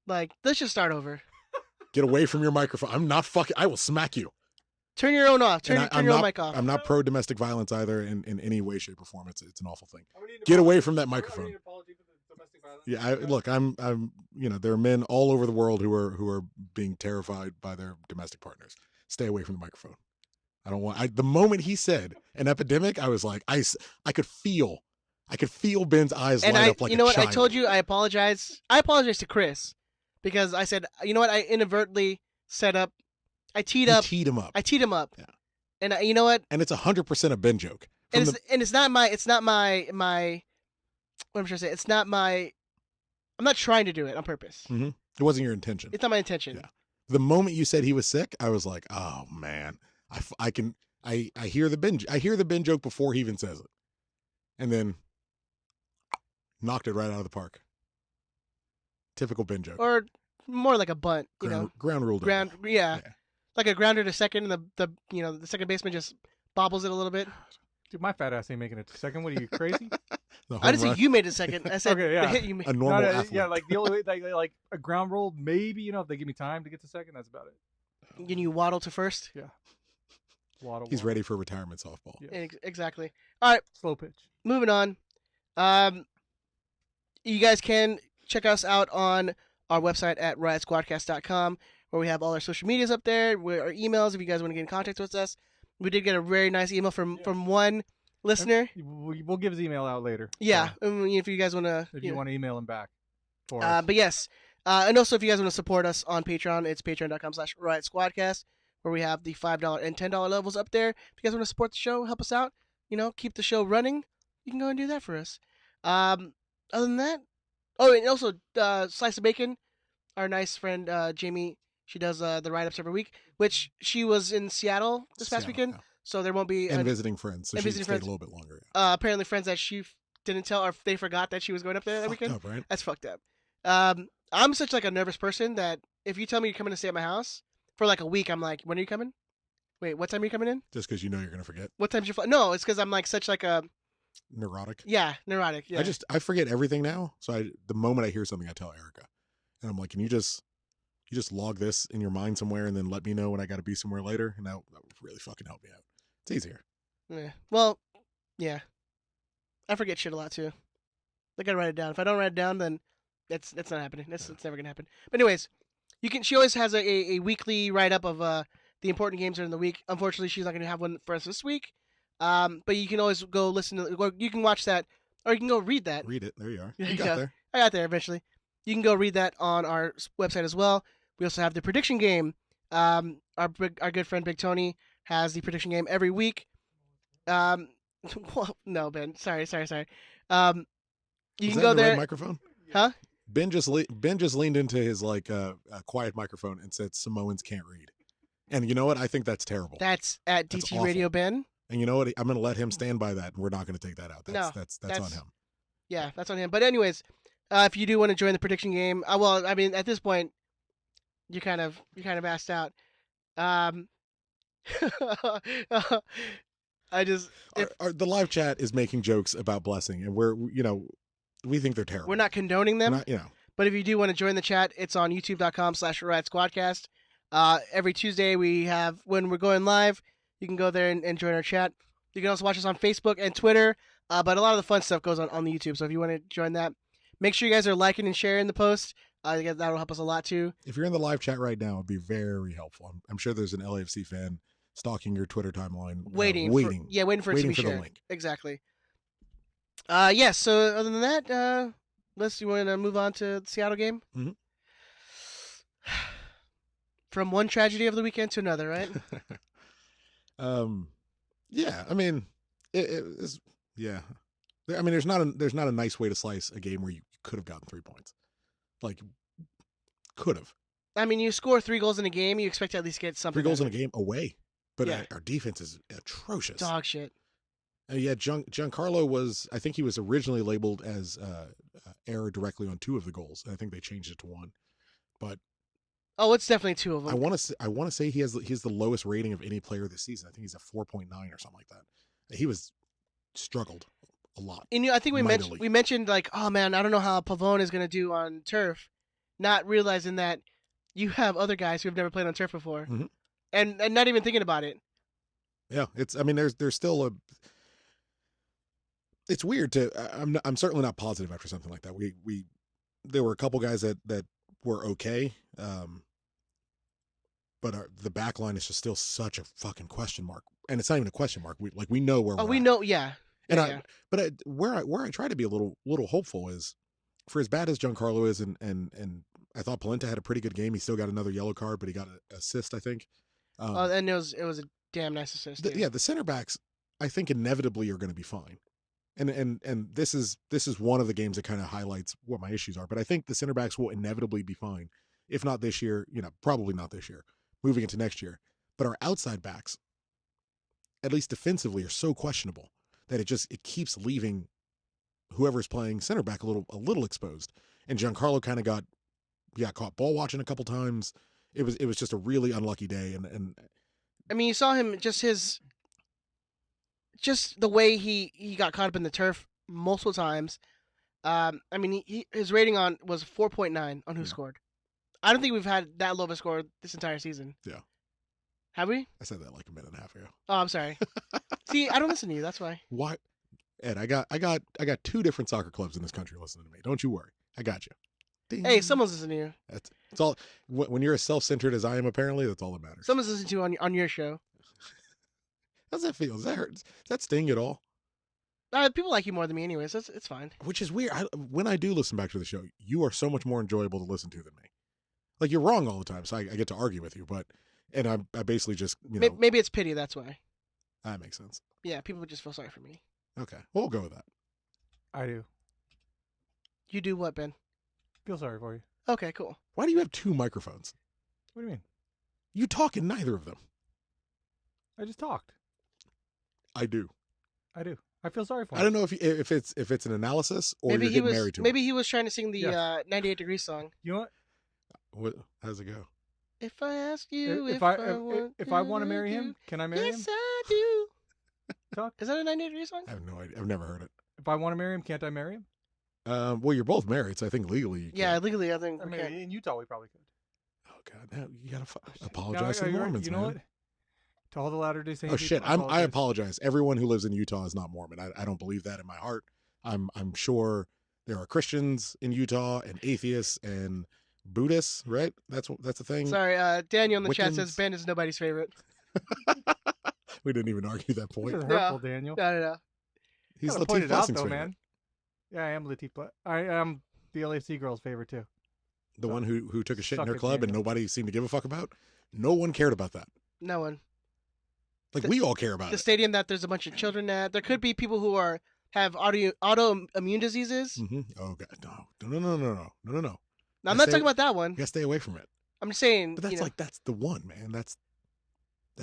Like, let's just start over. Get away from your microphone. I'm not fucking. I will smack you. Turn your own off. And Turn your own mic off. I'm not pro domestic violence either in any way, shape, or form. It's an awful thing. Get away from that microphone. Yeah, look, I'm there are men all over the world who are being terrified by their domestic partners. Stay away from the microphone. I don't want. The moment he said an epidemic, I was like, I could feel Ben's eyes And light up like you know a what? child. I told you I apologize. I apologize to Chris because I said, you know what? I inadvertently set up. I teed You up. teed him up, I teed him up. Yeah. And you know what? and it's 100% a Ben joke. From And the- it's not my. It's not my. What I'm trying to say. It's not my. I'm not trying to do it on purpose. it wasn't your intention. It's not my intention. Yeah. The moment you said he was sick, I was like, oh man, I hear the Ben joke before he even says it, and then knocked it right out of the park. Typical Ben joke. Or more like a bunt. You know, ground rule. ground. double. Yeah. Yeah. Like a grounder to second, and the second baseman just bobbles it a little bit. Dude, my fat ass ain't making it to second. What are you, crazy? The I didn't home say run. you made it second. I said Okay, yeah. the hit you made. A normal Not athlete. yeah, like the only way, like a ground roll, maybe, if they give me time to get to second, that's about it. Can you waddle to first? Waddle, He's waddle. ready for retirement softball. Yeah. Exactly. All right, Slow pitch. moving on. You guys can check us out on our website at riotsquadcast.com, where we have all our social medias up there, where our emails, if you guys want to get in contact with us. We did get a very nice email from one listener. We'll give his email out later. Yeah, So, if you guys want to. if you want to email him back. For us. But yes, and also if you guys want to support us on Patreon, it's patreon.com/riotsquadcast, where we have the $5 and $10 levels up there. If you guys want to support the show, help us out, keep the show running, you can go and do that for us. Other than that, and also Slice of Bacon, our nice friend Jamie, she does the write-ups every week, which she was in Seattle this past weekend, yeah. so there won't be... And visiting friends, so she stayed friends. a little bit longer. Apparently friends that she didn't tell, or they forgot that she was going up there that weekend. Up, right? That's fucked up. I'm such like a nervous person that if you tell me you're coming to stay at my house for like a week, I'm like, when are you coming? Wait, what time are you coming in? Just because you know you're going to forget. What time's your flight? No, it's because I'm like such like a... Neurotic? Yeah, neurotic, yeah. I forget everything now, so the moment I hear something, I tell Erica. And I'm like, can you just log this in your mind somewhere and then let me know when I got to be somewhere later? And that would really fucking help me out. It's easier. Yeah. Well, yeah. I forget shit a lot too. I gotta write it down. If I don't write it down, then it's not happening. It's never gonna happen. But anyways, she always has a weekly write up of the important games during the week. Unfortunately, she's not gonna have one for us this week. But you can always go listen to, you can watch that, or you can go read that. Read it. There you are. There You you got go. there. I got there eventually. You can go read that on our website as well. We also have the prediction game. Our good friend Big Tony has the prediction game every week. Well, no, Ben. Sorry. You Was can that go in the there. red microphone? Huh? Ben just leaned into his quiet microphone and said Samoans can't read. And you know what? I think that's terrible. That's at That's DT awful. Radio Ben. And you know what? I'm going to let him stand by that, and we're not going to take that out. That's on him. Yeah, that's on him. But anyways, if you do want to join the prediction game, well, I mean, at this point, you're kind of asked out. The live chat is making jokes about blessing, and we think they're terrible. We're not condoning them. We're not, But if you do want to join the chat, it's on youtube.com/Riot Squadcast. Every Tuesday when we're going live, you can go there and join our chat. You can also watch us on Facebook and Twitter. But a lot of the fun stuff goes on the YouTube. So if you want to join that, make sure you guys are liking and sharing the post. That'll help us a lot too. If you're in the live chat right now, it'd be very helpful. I'm sure there's an LAFC fan stalking your Twitter timeline, waiting for it to be shared. The link. Exactly. Yes. So other than that, you want to move on to the Seattle game? Mm-hmm. From one tragedy of the weekend to another, right? Yeah. I mean, it's yeah. I mean, there's not a nice way to slice a game where you could have gotten 3 points. Like, could have. I mean, you score 3 goals in a game, you expect to at least get something. 3 goals in a game away, but yeah. Our defense is atrocious. Dog shit. Yeah, Giancarlo was. I think he was originally labeled as error directly on 2 of the goals. I think they changed it to 1, but. Oh, it's definitely 2 of them. I want to say he has the lowest rating of any player this season. I think he's a 4.9 or something like that. He struggled a lot. And I think mightily. we mentioned like, oh man, I don't know how Pavone is going to do on turf, not realizing that you have other guys who have never played on turf before, mm-hmm. and not even thinking about it. Yeah, I mean, there's still it's weird to. I'm certainly not positive after something like that. There were a couple guys that were okay. But the back line is just still such a fucking question mark, and it's not even a question mark. We know where. We know, yeah. And where I try to be a little hopeful is, for as bad as Giancarlo is, and I thought Polenta had a pretty good game. He still got another yellow card, but he got an assist, I think. And it was a damn nice assist. The center backs, I think, inevitably are going to be fine, and this is one of the games that kind of highlights what my issues are. But I think the center backs will inevitably be fine, if not this year. Probably not this year. Moving into next year. But our outside backs, at least defensively, are so questionable that it keeps leaving whoever's playing center back a little exposed. And Giancarlo kind of got caught ball watching a couple times. It was just a really unlucky day. And I mean, you saw him just the way he got caught up in the turf multiple times. I mean, his rating was 4.9 on who scored. I don't think we've had that low of a score this entire season. Yeah. Have we? I said that like a minute and a half ago. Oh, I'm sorry. See, I don't listen to you. That's why. Why? Ed, I got 2 different soccer clubs in this country listening to me. Don't you worry. I got you. Ding. Hey, someone's listening to you. It's all. When you're as self-centered as I am, apparently, that's all that matters. Someone's listening to you on your show. How's that feel? Does that hurt? Does that sting at all? People like you more than me anyways. It's fine. Which is weird. When I do listen back to the show, you are so much more enjoyable to listen to than me. Like, you're wrong all the time, so I get to argue with you. But And I basically just, Maybe it's pity. That's why. that makes sense. Yeah, people would just feel sorry for me. Okay, we'll go with that. I do. You do what, Ben? Feel sorry for you. Okay, cool. Why do you have two microphones? What do you mean? You talk in neither of them. I just talked. I do. I do. I feel sorry for him. I don't know if it's an analysis or Maybe you're he getting was. married to Maybe he was trying to sing the Yes. 98 Degrees song. You know what? What? How's it go? If I ask you If I want to marry him, can I marry him? yes, I do. Talk. Is that a 98 Degrees song? I have no idea. I've never heard it. If I want to marry him, can't I marry him? Well, you're both married, so I think legally you can. Yeah, legally, I think I we mean, can. in Utah, we probably could. Oh God, now you gotta apologize to No, the you're right. Mormons, You know man. what? To all the Latter-day Saints. Oh shit, people, I apologize. Everyone who lives in Utah is not Mormon. I don't believe that in my heart. I'm sure there are Christians in Utah and atheists and Buddhists, right? That's the thing. Sorry, Daniel in the chat says Wiccans. Ben is nobody's favorite. We didn't even argue that This point. is hurtful, Daniel. No. He's Gotta Latif point it out, Blessing's though, favorite. man. Yeah, I am Latif. I am the LAFC girl's favorite too. The one who took a shit in Suck her it, club and Daniel. nobody seemed to give a fuck about. No one cared about that. No one. Like we all care about The it. stadium that there's a bunch of children at. There could be people who have autoimmune diseases. Oh God, no. Now, I'm not talking about that one. You gotta stay away from it. I'm just saying. But that's the one, man. That's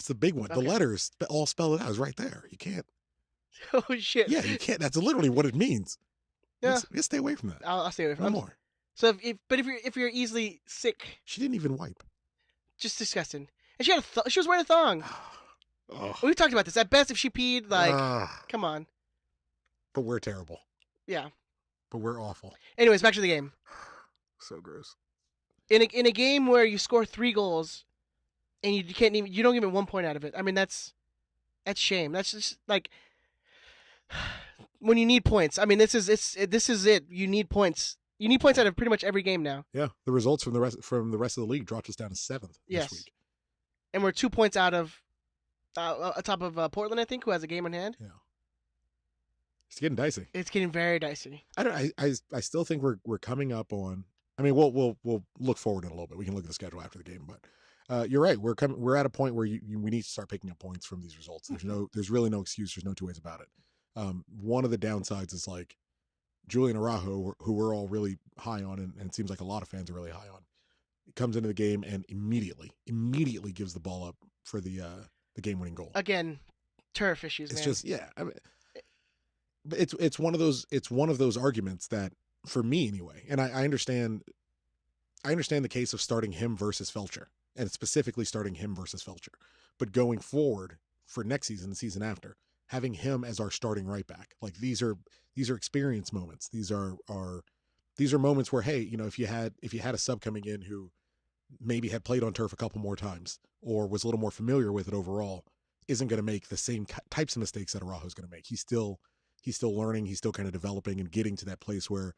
the big one. Okay. The letters all spell it out. It's right there. You can't. Oh shit. Yeah, you can't. That's literally what it means. Yeah. You stay away from that. I'll stay away from No it. more. So if you're easily sick, She didn't even wipe. just disgusting. And she had she was wearing a thong. Oh. We've talked about this. At best, if she peed, Ah, come on. but we're terrible. Yeah. But we're awful. Anyways, back to the game. So gross. In a game where you score 3 goals and you don't even 1 point out of it. I mean, that's shame. That's just like when you need points. I mean, this is it. You need points. You need points out of pretty much every game now. Yeah, the results from the rest of the league dropped us down to 7th Yes. this week. And we're 2 points out of atop of Portland, I think, who has a game in hand. Yeah, it's getting dicey. It's getting very dicey. I still think we're coming up on. I mean, we'll look forward in a little bit. We can look at the schedule after the game, but you're right. We're at a point where we need to start picking up points from these results. There's really no excuse. There's no two ways about it. One of the downsides is like Julian Araujo, who we're all really high on, and it seems like a lot of fans are really high on, comes into the game and immediately gives the ball up for the game-winning goal. Again, turf issues, It's man. just I mean, but it's one of those arguments that, for me anyway, and I understand the case of starting him versus Felcher, and specifically starting him versus Felcher, but going forward for next season, the season after, having him as our starting right back, like these are experience moments. These are moments where, hey, if you had a sub coming in who maybe had played on turf a couple more times or was a little more familiar with it overall, isn't going to make the same types of mistakes that Araujo's going to make. He's still learning. He's still kind of developing and getting to that place where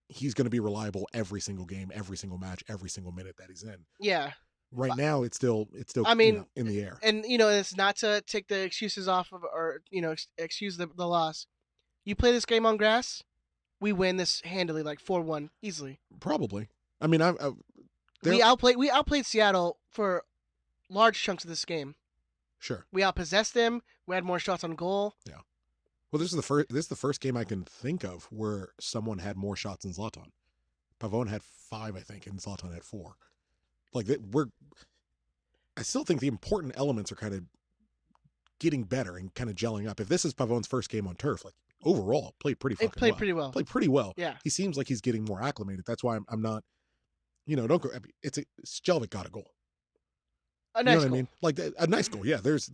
he's going to be reliable every single game, every single match, every single minute that he's in. Yeah. Right now, it's still. I mean, in the air. And it's not to take the excuses off of, or excuse the loss. You play this game on grass, we win this handily, like 4-1, easily. Probably. I mean, we outplayed Seattle for large chunks of this game. Sure. We outpossessed them. We had more shots on goal. Yeah. Well, this is the first game I can think of where someone had more shots than Zlatan. Pavone had 5, I think, and Zlatan had 4. Like I still think the important elements are kind of getting better and kind of gelling up. If this is Pavone's first game on turf, like overall, played pretty fucking well. Played pretty well. Yeah. He seems like he's getting more acclimated. That's why I'm not. Don't go. Sjelvik got a goal. A nice you know what goal. I mean? Like a nice goal. Yeah. There's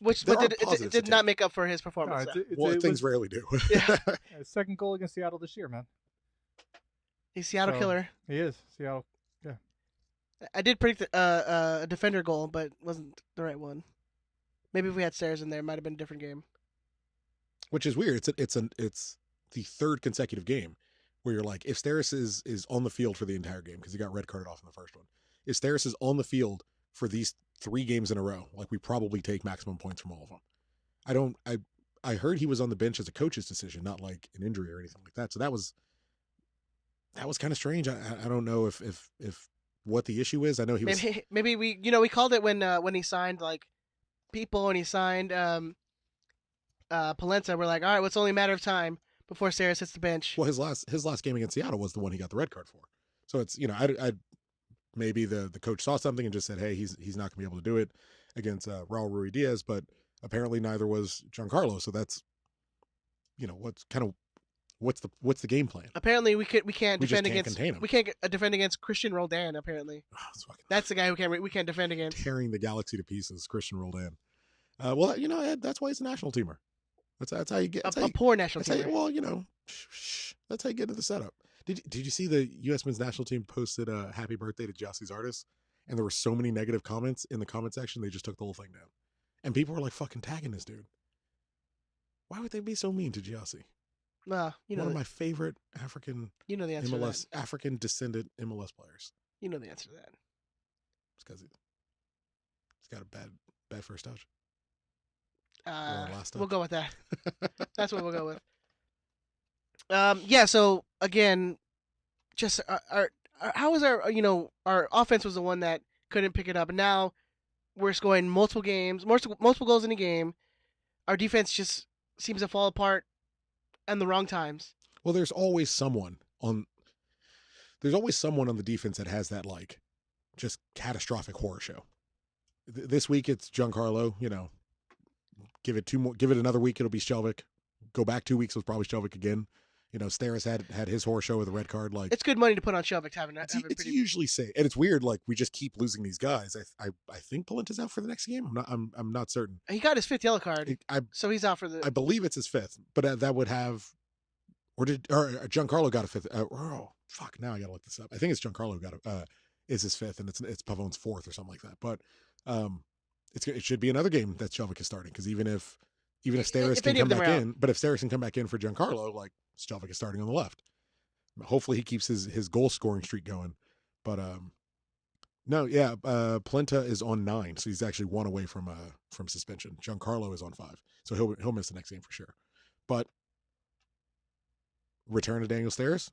Which there but are positives it to did not take. make up for his performance. Well, it things was rarely do. Yeah. his second goal against Seattle this year, man. He's Seattle So, killer. He is Seattle. I did predict a defender goal, but wasn't the right one. Maybe if we had Stairs in there, it might have been a different game. Which is weird. It's the third consecutive game where you're like, if Steris is on the field for the entire game because he got red carded off in the first one, if Steris is on the field for these 3 games in a row, like we probably take maximum points from all of them. I heard he was on the bench as a coach's decision, not like an injury or anything like that. So that was kind of strange. I don't know if what the issue is. I know he was. Maybe we called it when he signed like people and he signed Polenta. We're like, all right, well, it's only a matter of time before Steris hits the bench. Well, his last game against Seattle was the one he got the red card for. So it's I maybe the coach saw something and just said, hey, he's not gonna be able to do it against Raul Ruidiaz, but apparently neither was Giancarlo. So that's what's the game plan? Apparently, we can't We just defend can't against contain him. we can't defend against Christian Roldan. Apparently, that's the guy we can't defend against. Tearing the Galaxy to pieces, Christian Roldan. Well, that's why he's a national teamer. That's how you get A poor national that's how team. well, that's how you get into the setup. Did you see the U.S. men's national team posted a happy birthday to Jossie's artist, and there were so many negative comments in the comment section they just took the whole thing down, and people were like fucking tagging this dude. Why would they be so mean to Jossie? One of my favorite African the answer to MLS that. African descendant MLS players. You know the answer to that. It's because he's got a bad first touch. We'll go with that. That's what we'll go with. Yeah. So again, just how was our offense was the one that couldn't pick it up, and now we're scoring multiple goals in a game. Our defense just seems to fall apart and the wrong times. Well, there's always someone on the defense that has that like just catastrophic horror show. This week it's Giancarlo, give it another week, it'll be Shelvik. Go back 2 weeks, it was probably Shelvik again. Steris had his horror show with a red card. Like it's good money to put on Shelvik having it's usually safe, and it's weird. Like we just keep losing these guys. I think Polenta's out for the next game. I'm not certain. He got his 5th yellow card, so he's out for the. I believe it's his 5th, but that would have, or Giancarlo got a 5th. Oh fuck! Now I gotta look this up. I think it's Giancarlo is his 5th, and it's Pavon's 4th or something like that. But it should be another game that Shelvik is starting, because even if Steris can come back in, but if Steris can come back in for Giancarlo, like Shelvik is starting on the left. Hopefully he keeps his goal scoring streak going. But Polenta is on 9, so he's actually 1 away from suspension. Giancarlo is on 5, so he'll miss the next game for sure. But return to Daniel Steris.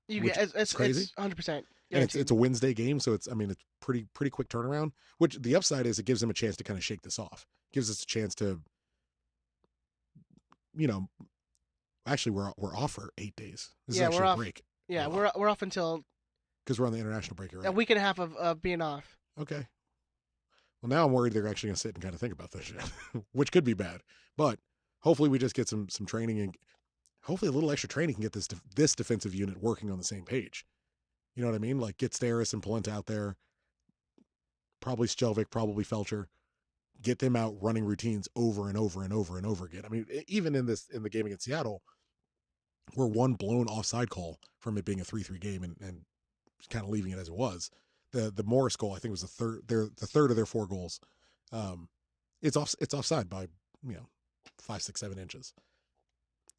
It's crazy. It's 100%. And it's a Wednesday game, so it's pretty quick turnaround. Which the upside is, it gives them a chance to kind of shake this off. Gives us a chance to, actually we're off for 8 days. This is actually we're a off. break. Yeah, we're off until because we're on the international break already. a week and a half of being off. Okay. Well, now I'm worried they're actually going to sit and kind of think about this shit, which could be bad. But hopefully we just get some training, and hopefully a little extra training can get this defensive unit working on the same page. You know what I mean? Like get Steris and Polenta out there, probably Shelvik, probably Felcher, get them out running routines over and over and over and over again. I mean, even in the game against Seattle, we're one blown offside call from it being a 3-3 game and kind of leaving it as it was. The Morris goal, I think, was the third of their 4 goals. It's offside by 5, 6, 7 inches.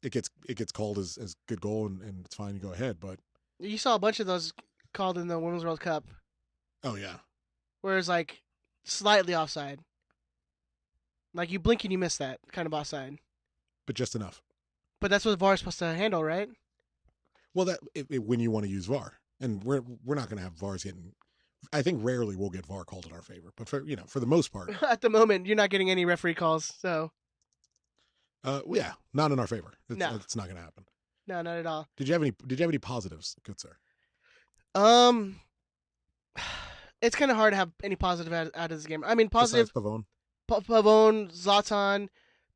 It gets called as good goal and it's fine. You go ahead, but you saw a bunch of those called in the Women's World Cup. Oh yeah, where it's like slightly offside. Like you blink and you miss that kind of offside. But just enough. But that's what VAR is supposed to handle, right? Well, when you want to use VAR, and we're not going to have VARs getting. I think rarely we'll get VAR called in our favor, but for the most part, at the moment you're not getting any referee calls, so. Yeah, not in our favor. No, it's not going to happen. No, not at all. Did you have any positives, good sir? It's kind of hard to have any positive out of this game. I mean, positive. Besides Pavon, Zlatan,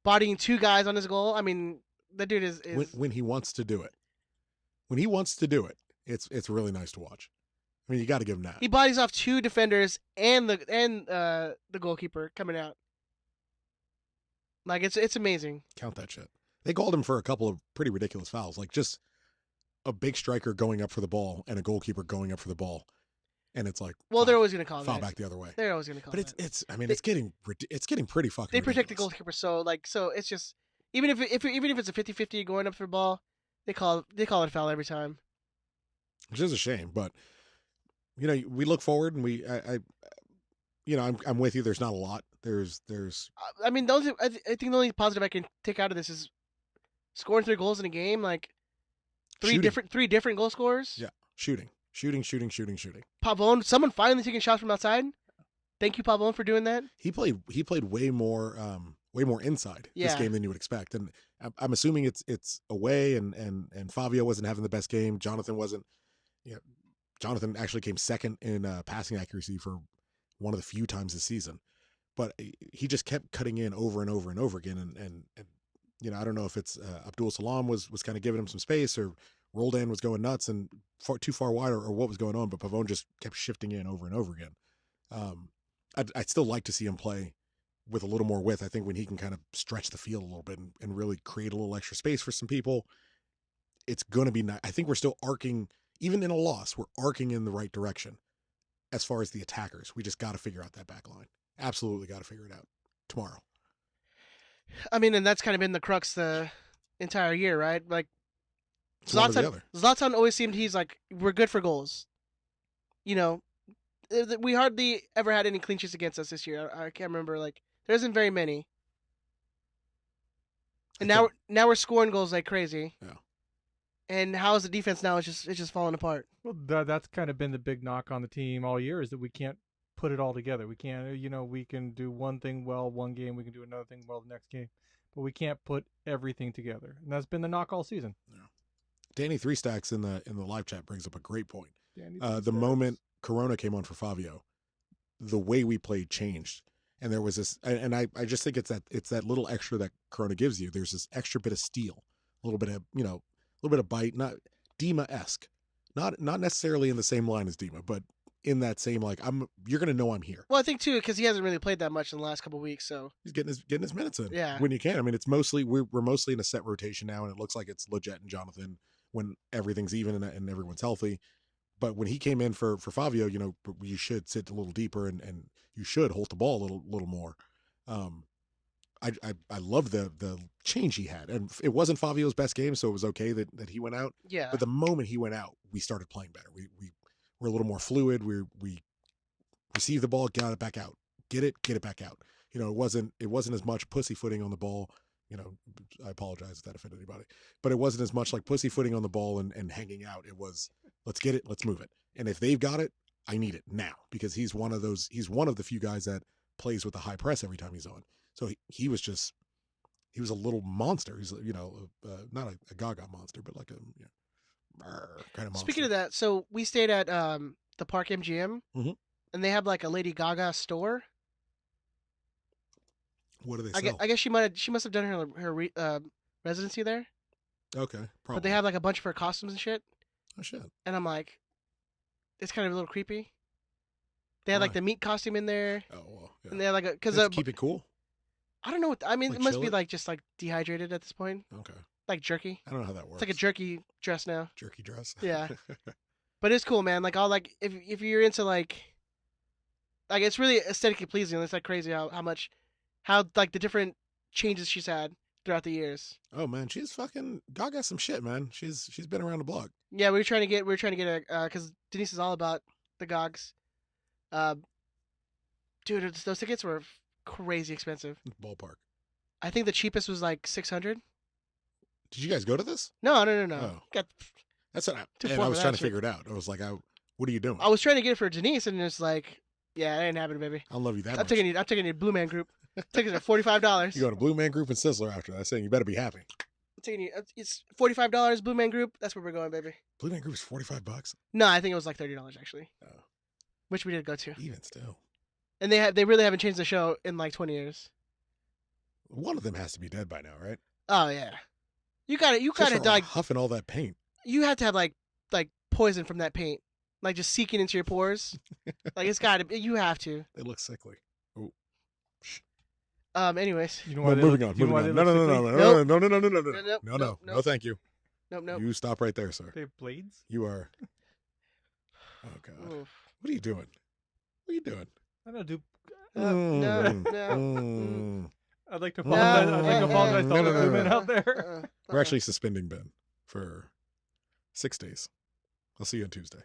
bodying 2 guys on his goal. I mean, the dude is when he wants to do it. When he wants to do it, it's really nice to watch. I mean, you got to give him that. He bodies off 2 defenders and the goalkeeper coming out. Like it's amazing. Count that shit. They called him for a couple of pretty ridiculous fouls, like just a big striker going up for the ball and a goalkeeper going up for the ball, and it's like, well, they're always going to call foul that. back the other way. They're always going to call. But it's getting pretty fucking. They ridiculous. protect the goalkeeper, so it's just even if it's a 50-50 going up for the ball, they call it a foul every time. Which is a shame, but we look forward and I'm with you. There's not a lot. There's. I mean, I think the only positive I can take out of this is scoring 3 goals in a game, like three different goal scorers. Yeah, shooting Shooting. Pavone, someone finally taking shots from outside. Thank you, Pavone, for doing that. He played way more inside this Yeah. game than you would expect, and I'm assuming it's away, and Fabio wasn't having the best game. Jonathan wasn't. Jonathan actually came second in passing accuracy for one of the few times this season, but he just kept cutting in over and over and over again, and I don't know if it's Abdul Salam was kind of giving him some space, or Roldan was going nuts and too far wide, or what was going on, but Pavone just kept shifting in over and over again. I'd still like to see him play with a little more width. I think when he can kind of stretch the field a little bit and really create a little extra space for some people, it's going to be nice. I think we're still arcing, even in a loss, we're arcing in the right direction as far as the attackers. We just got to figure out that back line. Absolutely got to figure it out tomorrow. I mean, and that's kind of been the crux the entire year, right? Like, It's one or the other. Zlatan always seemed he's like, we're good for goals. We hardly ever had any clean sheets against us this year. I can't remember. Like, there isn't very many. And now we're scoring goals like crazy. Yeah. And how is the defense now? It's just falling apart. Well, that's kind of been the big knock on the team all year, is that we can't put it all together. We can't, we can do one thing well one game, we can do another thing well the next game, but we can't put everything together. And that's been the knock all season. Yeah. Danny Three Stacks in the live chat brings up a great point. The Moment Corona came on for Fabio, the way we played changed, and there was this, and I just think it's that little extra that Corona gives you. There's this extra bit of steel, a little bit of bite, not Dima-esque, not necessarily in the same line as Dima, but in that same, like, you're gonna know I'm here. Well, I think too, because he hasn't really played that much in the last couple of weeks, so He's getting his minutes in. Yeah. When you can. I mean, it's mostly we're mostly in a set rotation now, and it looks like it's Leggett and Jonathan when everything's even and everyone's healthy. But when he came in for Fabio, you should sit a little deeper and you should hold the ball a little more. I love the change he had, and it wasn't Fabio's best game, so it was okay that he went out. yeah. But the moment he went out, we started playing better. We were a little more fluid. We received the ball, got it back out, get it back out. It wasn't as much pussyfooting on the ball. I apologize if that offended anybody, but it wasn't as much like pussyfooting on the ball and hanging out. It was, let's get it, let's move it. And if they've got it, I need it now, because he's one of the few guys that plays with the high press every time he's on. So he was a little monster. He's, not a Gaga monster, but like a kind of monster. Speaking of that, so we stayed at the Park MGM, and they have like a Lady Gaga store. What do they sell? I guess she must have done her residency there. Okay, probably. But they have like a bunch of her costumes and shit. Oh shit! And I'm like, it's kind of a little creepy. They had like Why? the meat costume in there, Oh well, yeah. and they had like Keep it cool. I don't know what I mean. Like It must chill be it? like just like dehydrated at this point, Okay, like jerky. I don't know how that works. It's like a jerky dress now. jerky dress. Yeah. But it's cool, man. Like all like if you're into like it's really aesthetically pleasing. It's like crazy how like the different changes she's had throughout the years. Oh man, she's fucking Gaga some shit, man. She's been around the block. Yeah, we were trying to get a because Denise is all about the Gogs. Dude, those tickets were crazy expensive. Ballpark. I think the cheapest was like 600. Did you guys go to this? No. Oh. Got That's what Too and poor I for was that trying to shit. figure it out. I was like, what are you doing? I was trying to get it for Denise, and it's like, yeah, it ain't happening, baby. I love you that I'm much. taking you to Blue Man Group. Tickets are $45. You go to Blue Man Group and Sizzler after that, saying you better be happy. I'm taking you. It's $45. Blue Man Group. That's where we're going, baby. Blue Man Group is $45. No, I think it was like $30 actually. Oh. Which we did go to, Even still, and they really haven't changed the show in like 20 years. one of them has to be dead by now, right? Oh yeah, you got it. You Just got for to like huffing all that paint. you have to have like poison from that paint, like just seeking into your pores. Like it's got to. You have to. They look sickly. Oh, Anyways. You know why they moving look- on. you know why Moving they on. No, look no, sickly? no, Nope. no, no, no, no, no, no, Nope, no, nope, no, nope. thank you. Nope. You stop right there, sir. They have blades? You are. Oh God, Oof. what are you doing? What are you doing? I don't do. Mm. I'd like to apologize. I'd like to apologize to all the No. women out there. We're actually suspending Ben for 6 days. I'll see you on Tuesday.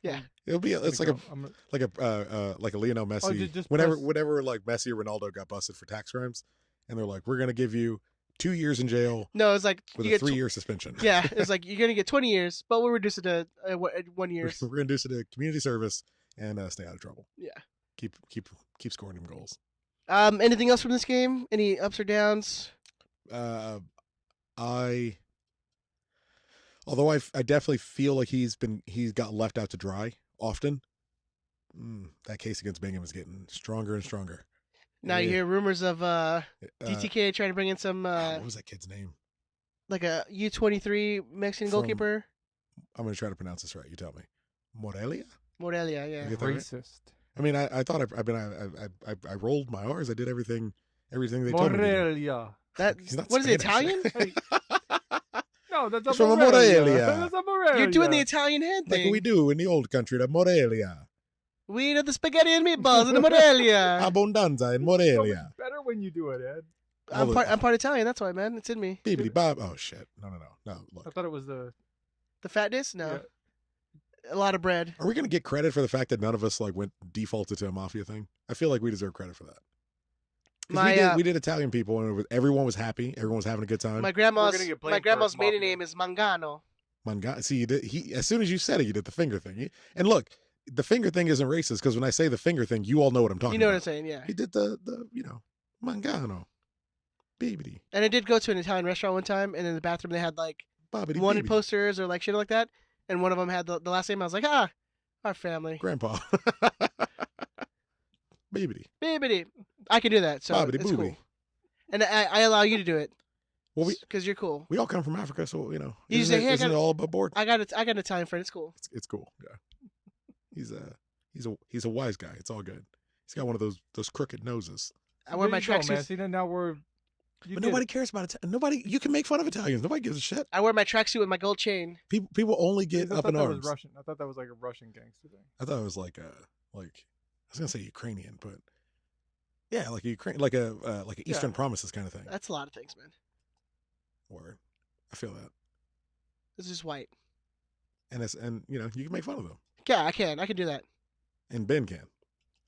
Yeah. It'll be. It's like a I'm- like a Lionel Messi. just whenever press- whenever like Messi or Ronaldo got busted for tax crimes, and they're like, we're gonna give you 2 years in jail No, it's like with you a get 3-year suspension. Yeah, it's like you're gonna get 20 years, but we'll reduce it to 1 year. We're gonna do it to community service and stay out of trouble. Yeah. Keep scoring them goals. Anything else from this game? Any ups or downs? Although I definitely feel like he's got left out to dry often. That case against Bingham is getting stronger and stronger. Now you hear rumors of DTK trying to bring in some what was that kid's name? like a U23 Mexican goalkeeper. I'm gonna try to pronounce this right. You tell me. Morelia, yeah. You get that right? Racist. I mean, I thought I rolled my R's. I did everything they told me to do. Morelia. He's not What is it, Spanish. Italian? No, that's a It's from a Morelia. Morelia. That's a Morelia. You're doing the Italian head thing. Like we do in the old country, the Morelia. We know the spaghetti and meatballs in the Morelia. Abundanza in So Morelia. much better when you do it, Ed. I'm part Italian. That's why, man. It's in me. Bibbidi bob. Oh shit! No. I Look, thought it was the. The fatness? No. Yeah. A lot of bread. are we gonna get credit for the fact that none of us went defaulted to a mafia thing? I feel like we deserve credit for that. 'Cause we did Italian people, and everyone was happy. Everyone was having a good time. My grandma's gonna get blamed maiden for mafia. name is Mangano. See, you did. As soon as you said it, you did the finger thing. And look, the finger thing isn't racist because when I say the finger thing, you all know what I'm talking You know what I'm about. saying? Yeah. He did the Mangano, Bibbidi, And I did go to an Italian restaurant one time, and in the bathroom they had like Bobbidi, wanted Bibbidi. posters or like shit like that, and one of them had the last name. I was like, our family. Grandpa. Bibbidi. Bibbidi. I can do that, so Bobbidi it's boobie. cool. And I allow you to do it. Well, because you're cool. we all come from Africa, so You isn't, say, it, hey, isn't it all above board? I got an Italian friend. It's cool. It's cool. Yeah. He's a wise guy. It's all good. He's got one of those crooked noses. I wear my There you go, man. tracksuits. See, now we're. But nobody cares about it. You can make fun of Italians. Nobody gives a shit. I wear my tracksuit with my gold chain. People only I get thought up in that was arms. Russian. I thought that was like a Russian gangster thing. I thought it was like I was gonna say Ukrainian, but yeah, like Ukraine, like a Eastern Promises kind of thing. That's a lot of things, man. Word, I feel that, This is white. and you can make fun of them, Yeah, I can do that. and Ben can.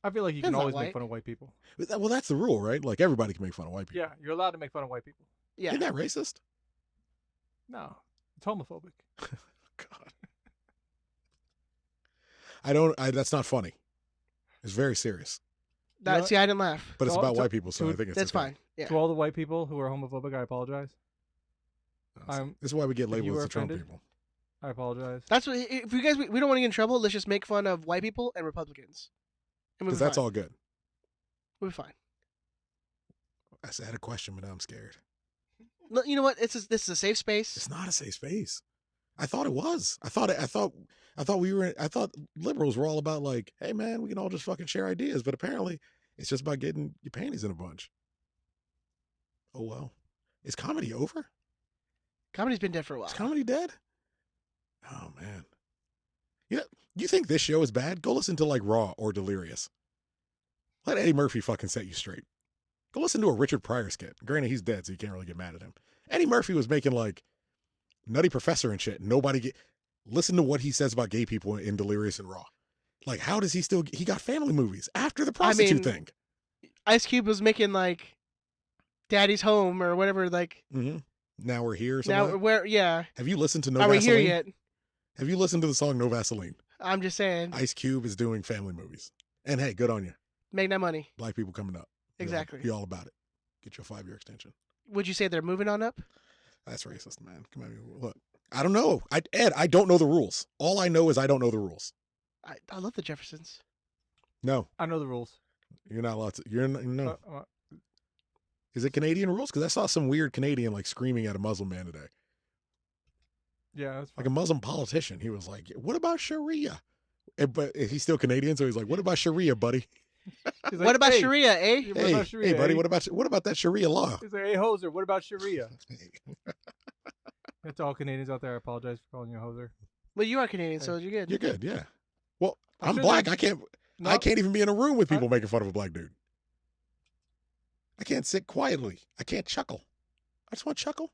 I feel like you Ben's can not always white. make fun of white people. Well, that's the rule, right? Like everybody can make fun of white people. Yeah, you're allowed to make fun of white people. Yeah. Isn't that racist? No, it's homophobic. God, I don't. That's not funny. It's very serious, That, see, I didn't laugh. but it's So- about so- white people, so so I think it's That's okay. fine. Yeah. To all the white people who are homophobic, I apologize. This is why we get if you labeled were as the Trump offended, people. I apologize. That's what. If you guys, we don't want to get in trouble. Let's just make fun of white people and Republicans. And we'll Because be that's fine. all good. We'll be fine. I had a question, but now I'm scared. Look, you know what? This is a safe space. It's not a safe space. I thought it was. I thought liberals were all about like, hey man, we can all just fucking share ideas, but apparently it's just about getting your panties in a bunch. Oh well. Is comedy over? Comedy's been dead for a while. Is comedy dead? Oh man. You think this show is bad? Go listen to like Raw or Delirious. Let Eddie Murphy fucking set you straight. Go listen to a Richard Pryor skit. Granted, he's dead, so you can't really get mad at him. Eddie Murphy was making like Nutty Professor and shit. Listen to what he says about gay people in Delirious and Raw. Like, how does he got family movies after the prostitute thing. Ice Cube was making like Daddy's Home or whatever. Like Mm-hmm. Now We're Here or something. now, where? Yeah. Have you listened to No Are we Vaseline? here yet? Have you listened to the song No Vaseline? I'm just saying. Ice Cube is doing family movies. And hey, good on you. Make that money. Black people coming up. Exactly. Be all about it. Get your 5-year extension. Would you say they're moving on up? That's racist, man. Come on, look. I don't know. Ed, I don't know the rules. All I know is I don't know the rules. I love the Jeffersons. No, I know the rules. you're not allowed to. No. Uh, Is it Canadian rules? Because I saw some weird Canadian like screaming at a Muslim man today. yeah, that's fine. Like a Muslim politician. He was like, what about Sharia? But he's still Canadian, so he's like, what about Sharia, buddy? He's What like, about hey, Sharia, eh? What about Sharia, hey, buddy, eh? what about that Sharia law? He's like, hey, hoser, what about Sharia? That's all Canadians out there. I apologize for calling you a hoser. Well, you are Canadian, so you're good. You're good, yeah. Well, I'm should black. have- I can't even be in a room with people I- making fun of a black dude. I can't sit quietly. I can't chuckle. I just want to chuckle.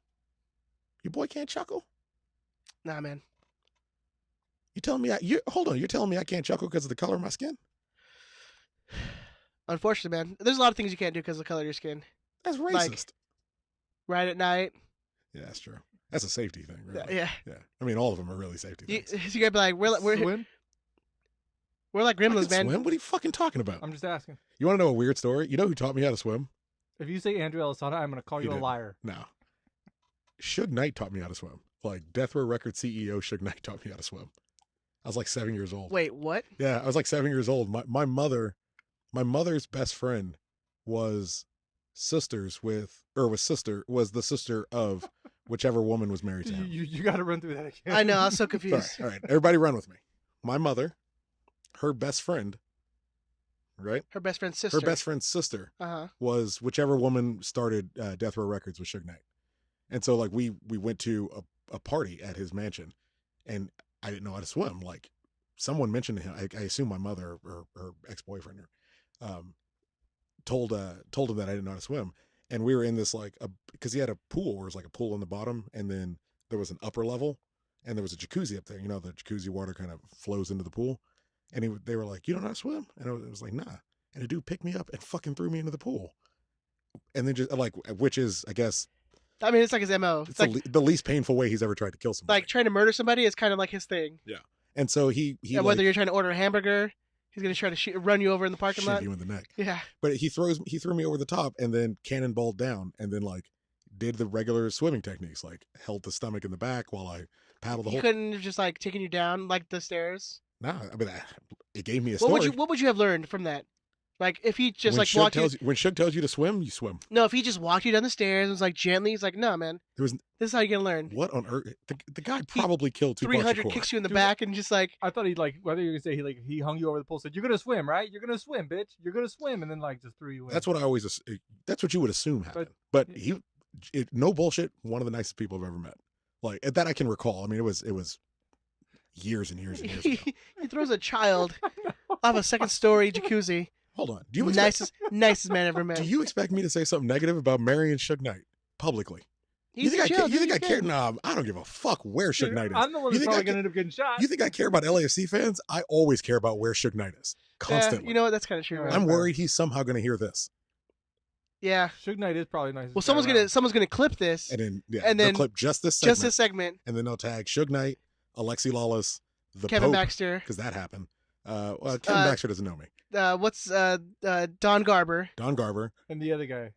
Your boy can't chuckle. Nah, man. You telling me? Hold on. You're telling me I can't chuckle because of the color of my skin? Unfortunately, man. There's a lot of things you can't do because of the color of your skin. That's racist. Like- Ride at night. Yeah, that's true. That's a safety thing, really. Yeah. Yeah. I mean, all of them are really safety You, things. you gotta be like, we're Swim? like I gremlins, can man. swim? What are you fucking talking about? I'm just asking. You want to know a weird story? You know who taught me how to swim? If you say Andrew Elisada, I'm going to call He you a didn't. liar. No. Suge Knight taught me how to swim. Like, Death Row Records CEO Suge Knight taught me how to swim. I was like 7 years old. Wait, what? Yeah, I was like 7 years old. My mother's best friend was was the sister of whichever woman was married to him. You got to run through that again. I know. I was so Sorry. confused. All right, everybody run with me. My mother, her best friend, right? Her best friend's sister. Her best friend's sister Uh-huh. was whichever woman started Death Row Records with Suge Knight. And so, like, we went to a party at his mansion, and I didn't know how to swim. Like, someone mentioned to him, I assume my mother or her ex-boyfriend told him that I didn't know how to swim. And we were in this, like, because he had a pool where it was like a pool on the bottom, and then there was an upper level, and there was a jacuzzi up there. You know, the jacuzzi water kind of flows into the pool. And they were like, "You don't know how to swim?" And I was like, "Nah." And the dude picked me up and fucking threw me into the pool. And then just, like, which is, I guess, I mean, it's like his MO. it's It's like the least painful way he's ever tried to kill somebody. trying to murder somebody is kind of like his thing. And so he And whether like, you're trying to order a hamburger, he's gonna try to run you over in the parking shoot lot. you in the neck. Yeah. But he threw me over the top and then cannonballed down and then, like, did the regular swimming techniques, like held the stomach in the back while I paddled the He whole. couldn't have just like taken you down like the stairs. Nah, I mean, it gave me a What story. would you have learned from that? Like if he just when like Suge walked you. tells when Suge tells you to swim, you swim. No, if he just walked you down the stairs and was like gently, he's like, no, man, There was this is how you're gonna learn. what on earth? The guy probably killed Tupac 300 Shakur. kicks you in the Dude, back and just like, I thought whether you're going to say he hung you over the pool, said, "You're going to swim, right? You're going to swim, bitch. You're going to swim," and then like just threw you in. That's what I always. That's what you would assume happened. But no bullshit. One of the nicest people I've ever met. Like that I can recall. I mean, it was years and years and years ago. he throws a child off a second story jacuzzi. Hold on. Do you expect, Nicest man ever met. do you expect me to say something negative about marrying Suge Knight publicly? He's you think chill, I dude, care? he's good. Nah, I don't give a fuck where Suge Knight is. I'm the one You who's think I probably going to end up getting shot. You think I care about LAFC fans? I always care about where Suge Knight is constantly. Yeah, you know what? That's kind of true. Alright. Man. I'm worried he's somehow going to hear this, Yeah. Suge Knight is probably nice. Well, someone's gonna clip this, and then And they'll then clip just this segment, segment. and then they'll tag Suge Knight, Alexi Lawless, the Kevin Pope, Baxter. because that happened. Kevin Baxter doesn't know me. What's Don Garber? Don Garber, and the other guy,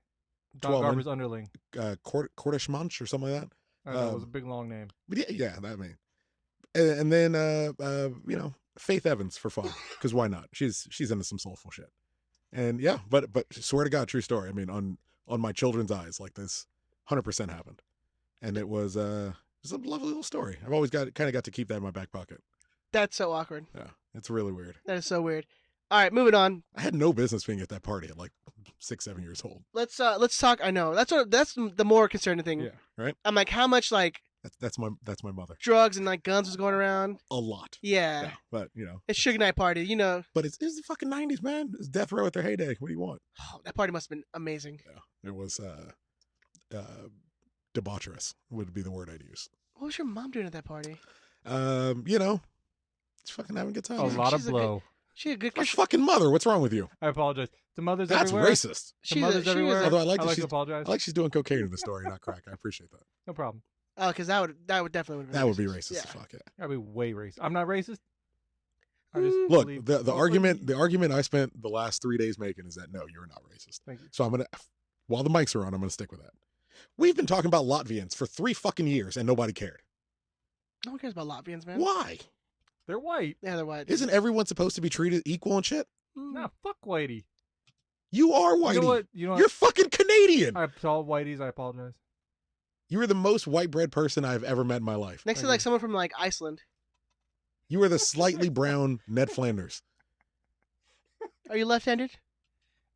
Don Twelman. Garber's underling. Cordish Munch or something like that. I know, it was a big long name. But yeah, that I mean, and then you know, Faith Evans for fun, because why not? She's into some soulful shit, and yeah, but swear to God, true story. I mean, on my children's eyes, like this, 100% happened, and it was a lovely little story. I've always got to keep that in my back pocket. That's so awkward. Yeah, it's really weird. That is so weird. All right, moving on. I had no business being at that party at like 6-7 years old. Let's talk. I know that's the more concerning thing. Yeah, right. I'm like, how much like That's my mother. drugs and like guns was going around? A lot. Yeah. Yeah, but you know, It's Suge Knight party. You know, but it's the fucking 90s, man. It's Death Row at their heyday. What do you want? oh, that party must have been amazing. Yeah, it was debaucherous would be the word I'd use. What was your mom doing at that party? You know, it's fucking having a good time. A man. lot of she's a blow. She a good. My fucking mother. What's wrong with you? I apologize. The mothers That's everywhere. racist. The mothers everywhere. Although I like that to she's- apologize. I like she's doing cocaine in the story, not crack. I appreciate that. No problem. Oh, because that would definitely That would be racist Yeah. as fuck. Yeah. That'd be way racist. I'm not racist. I just Look, believe- the argument I spent the last 3 days making is that no, you're not racist. Thank you. So I'm gonna, while the mics are on, I'm gonna stick with that. We've been talking about Latvians for 3 fucking years and nobody cared. No one cares about Latvians, man. Why? They're white. Yeah, they're white. Isn't everyone supposed to be treated equal and shit? Nah, fuck whitey. You are whitey. You know what? You know what? You're fucking Canadian. I tell whiteys. I apologize. You are the most white bread person I've ever met in my life. Next to Thank like you. someone from like Iceland. You are the slightly brown Ned Flanders. Are you left-handed?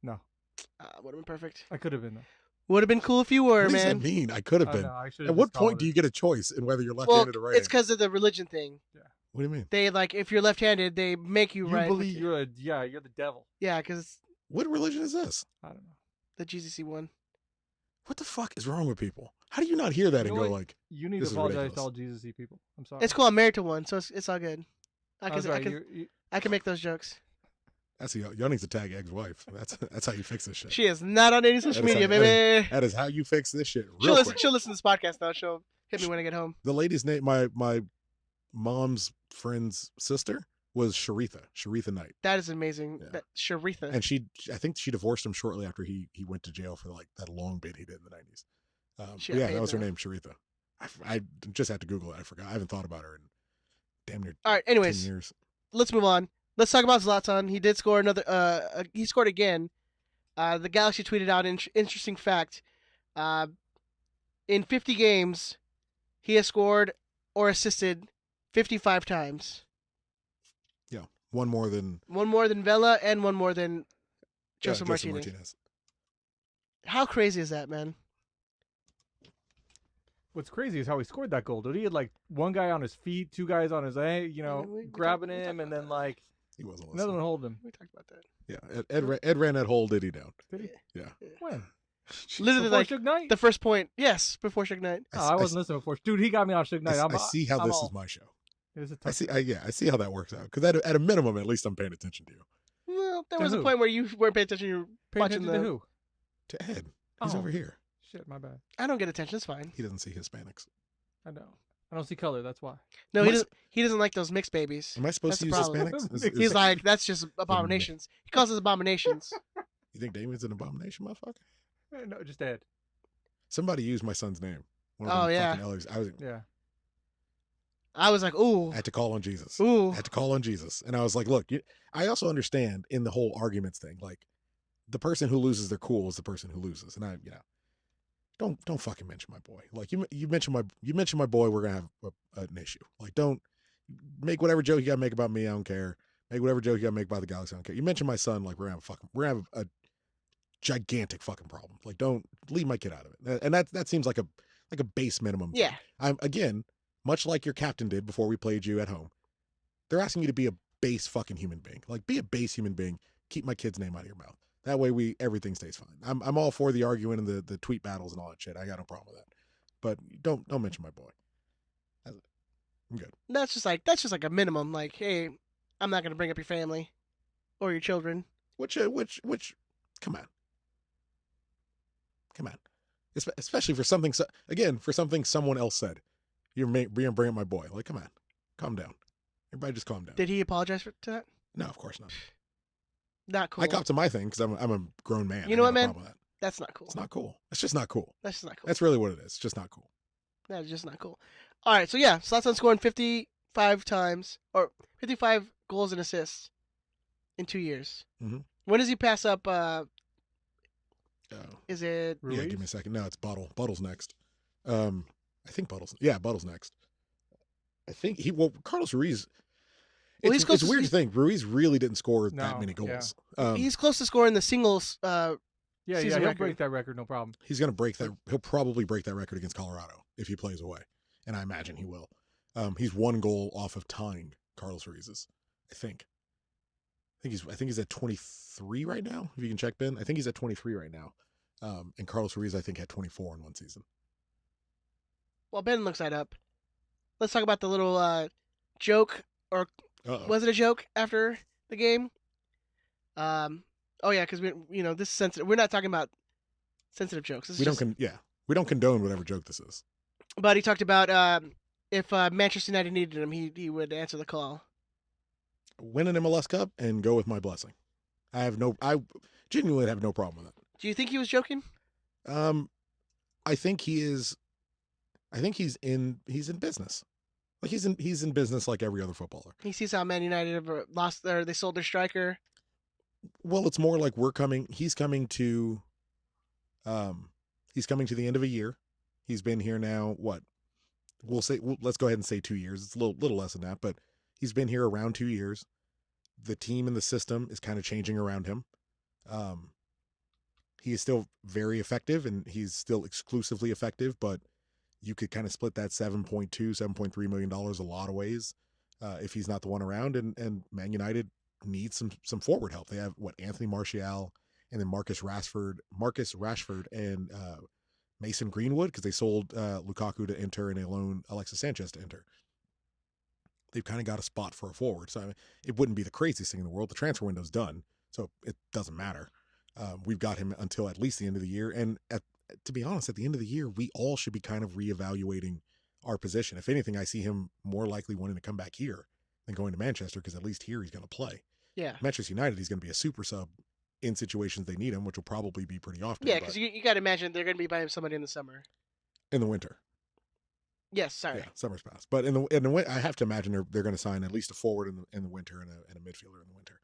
No, Would have been perfect. I could have been. Would have been cool if you were, What does man. that mean? I could have I been. know, I should At what point do you get a choice in whether you're Well, left-handed or right-handed? it's because of the religion thing. What do you mean? They like if you're left-handed, they make you You right. believe you're the devil. Yeah, because What religion is this? I don't know. the GCC one. What the fuck is wrong with people? How do you not hear that You and know go what? like, You need This to is apologize ridiculous. to all Jesus people. I'm sorry. It's cool. I'm married to one, so it's all good. I I was can right. I can make those jokes. That's y'all need to tag Egg's wife. That's how you fix this shit. She is not on any social media, baby. That is how you fix this shit. She'll Real listen. quick. She'll listen to this podcast now. She'll hit me when I get home. The lady's name, my mom's friend's sister, was Sharitha Knight. That is amazing. Yeah. That Sharitha. And I think she divorced him shortly after he went to jail for like that long bit he did in the 90s. She But got yeah, paid that was her now. name, Sharitha. I just had to Google it. I forgot. I haven't thought about her in damn near All right. 10 Anyways, years. let's move on. Let's talk about Zlatan. He did score another. He scored again. The Galaxy tweeted out an interesting fact. In 50 games, he has scored or assisted 55 times. Yeah, one more than Vela and one more than Joseph Joseph Martinez. How crazy is that, man? What's crazy is how he scored that goal, dude. He had like one guy on his feet, two guys on his grabbing him, and then like He wasn't listening. another one holding him. We talked about that. Yeah, Ed ran that whole ditty down. Did he? Yeah. When? Literally, Before like Suge Knight? the first point. Yes, before Suge Knight. Oh, I wasn't listening before. Dude, he got me on Suge Knight. I see how I'm this all- is my show. It was a I tough see. I see how that works out. Because at a minimum, at least I'm paying attention to you. Well, there To was a who? point where you weren't paying attention. You were Paying watching attention to who? To Ed, he's Oh. over here. Shit, my bad. I don't get attention. It's fine. He doesn't see Hispanics. I know. I don't see color. That's why. No, Am he I doesn't. He doesn't like those mixed babies. Am I supposed That's to the use problem. Hispanics? He's like, that's just abominations. He calls us abominations. You think Damien's an abomination, motherfucker? No, just Ed. Somebody used my son's name. One Oh, them yeah. fucking Ellies. Yeah. I was like, ooh, I had to call on Jesus. ooh. I had to call on Jesus. And I was like, look, I also understand in the whole arguments thing, like the person who loses their cool is the person who loses. And don't fucking mention my boy. Like you mention my boy, we're going to have an issue. Like don't make whatever joke you got to make about me. I don't care. Make whatever joke you got to make about the Galaxy. I don't care. You mention my son, like we're going to have a gigantic fucking problem. Like don't leave my kid out of it. And that seems like a base minimum. Yeah. Thing. I'm again, much like your captain did before we played you at home. They're asking you to be a base fucking human being. Like be a base human being. Keep my kid's name out of your mouth. That way everything stays fine. I'm all for the arguing and the tweet battles and all that shit. I got no problem with that. But don't mention my boy. I'm good. That's just like a minimum. Like, hey, I'm not gonna bring up your family or your children. Which come on. Especially for something for something someone else said. You're bringing up my boy. Like, come on. Calm down. Everybody just calm down. Did he apologize to that? No, of course not. Not cool. I cop to my thing because I'm a grown man. You know I what, got no man? problem with that. That's not cool. It's not cool. It's just not cool. That's just not cool. That's really what it is. It's just not cool. That is just not cool. All right, so yeah, Zlatan scoring 55 times or 55 goals and assists in 2 years. Mhm. When does he pass up? Oh. Is it? Ruiz? Yeah, give me a second. No, it's Buttle's next. I think Buttle's next. I think Carlos Ruiz. Well, he's close it's to- weird to think. Ruiz really didn't score that No, many yeah. goals. He's close to scoring the singles. Yeah, Season he'll record. break that record, no problem. He's going to break that. He'll probably break that record against Colorado if he plays away, and I imagine he will. He's one goal off of tying Carlos Ruiz's. I think he's at 23 right now. If you can check Ben, I think he's at 23 right now. And Carlos Ruiz, I think, had 24 in one season. Well, Ben looks that up. Let's talk about the little joke, or Uh-oh. was it a joke after the game? Oh yeah, because this is sensitive. We're not talking about sensitive jokes. This is We don't condone whatever joke this is. But he talked about if Manchester United needed him, he would answer the call. Win an MLS Cup and go with my blessing. I genuinely have no problem with it. Do you think he was joking? I think he is. I think he's in business. Like he's in business like every other footballer. He sees how Man United have lost they sold their striker. Well, it's more like he's coming to the end of a year. He's been here now, what? Let's go ahead and say 2 years. It's a little less than that, but he's been here around 2 years. The team and the system is kind of changing around him. He is still very effective and he's still exclusively effective, but you could kind of split that $7.3 million a lot of ways if he's not the one around. And Man United needs some forward help. They have Anthony Martial and then Marcus Rashford and Mason Greenwood because they sold Lukaku to Inter and they loaned Alexis Sanchez to Inter. they've kind of got a spot for a forward. So I mean, it wouldn't be the craziest thing in the world. The transfer window's done, so it doesn't matter. We've got him until at least the end of the year. And to be honest, at the end of the year, we all should be kind of reevaluating our position. If anything, I see him more likely wanting to come back here than going to Manchester, because at least here he's going to play. Yeah. Manchester United, he's going to be a super sub in situations they need him, which will probably be pretty often. Yeah, because you got to imagine they're going to be buying somebody in the summer. In the winter. Yes, sorry. Yeah, summer's passed. But in the I have to imagine they're going to sign at least a forward in the winter and a midfielder in the winter.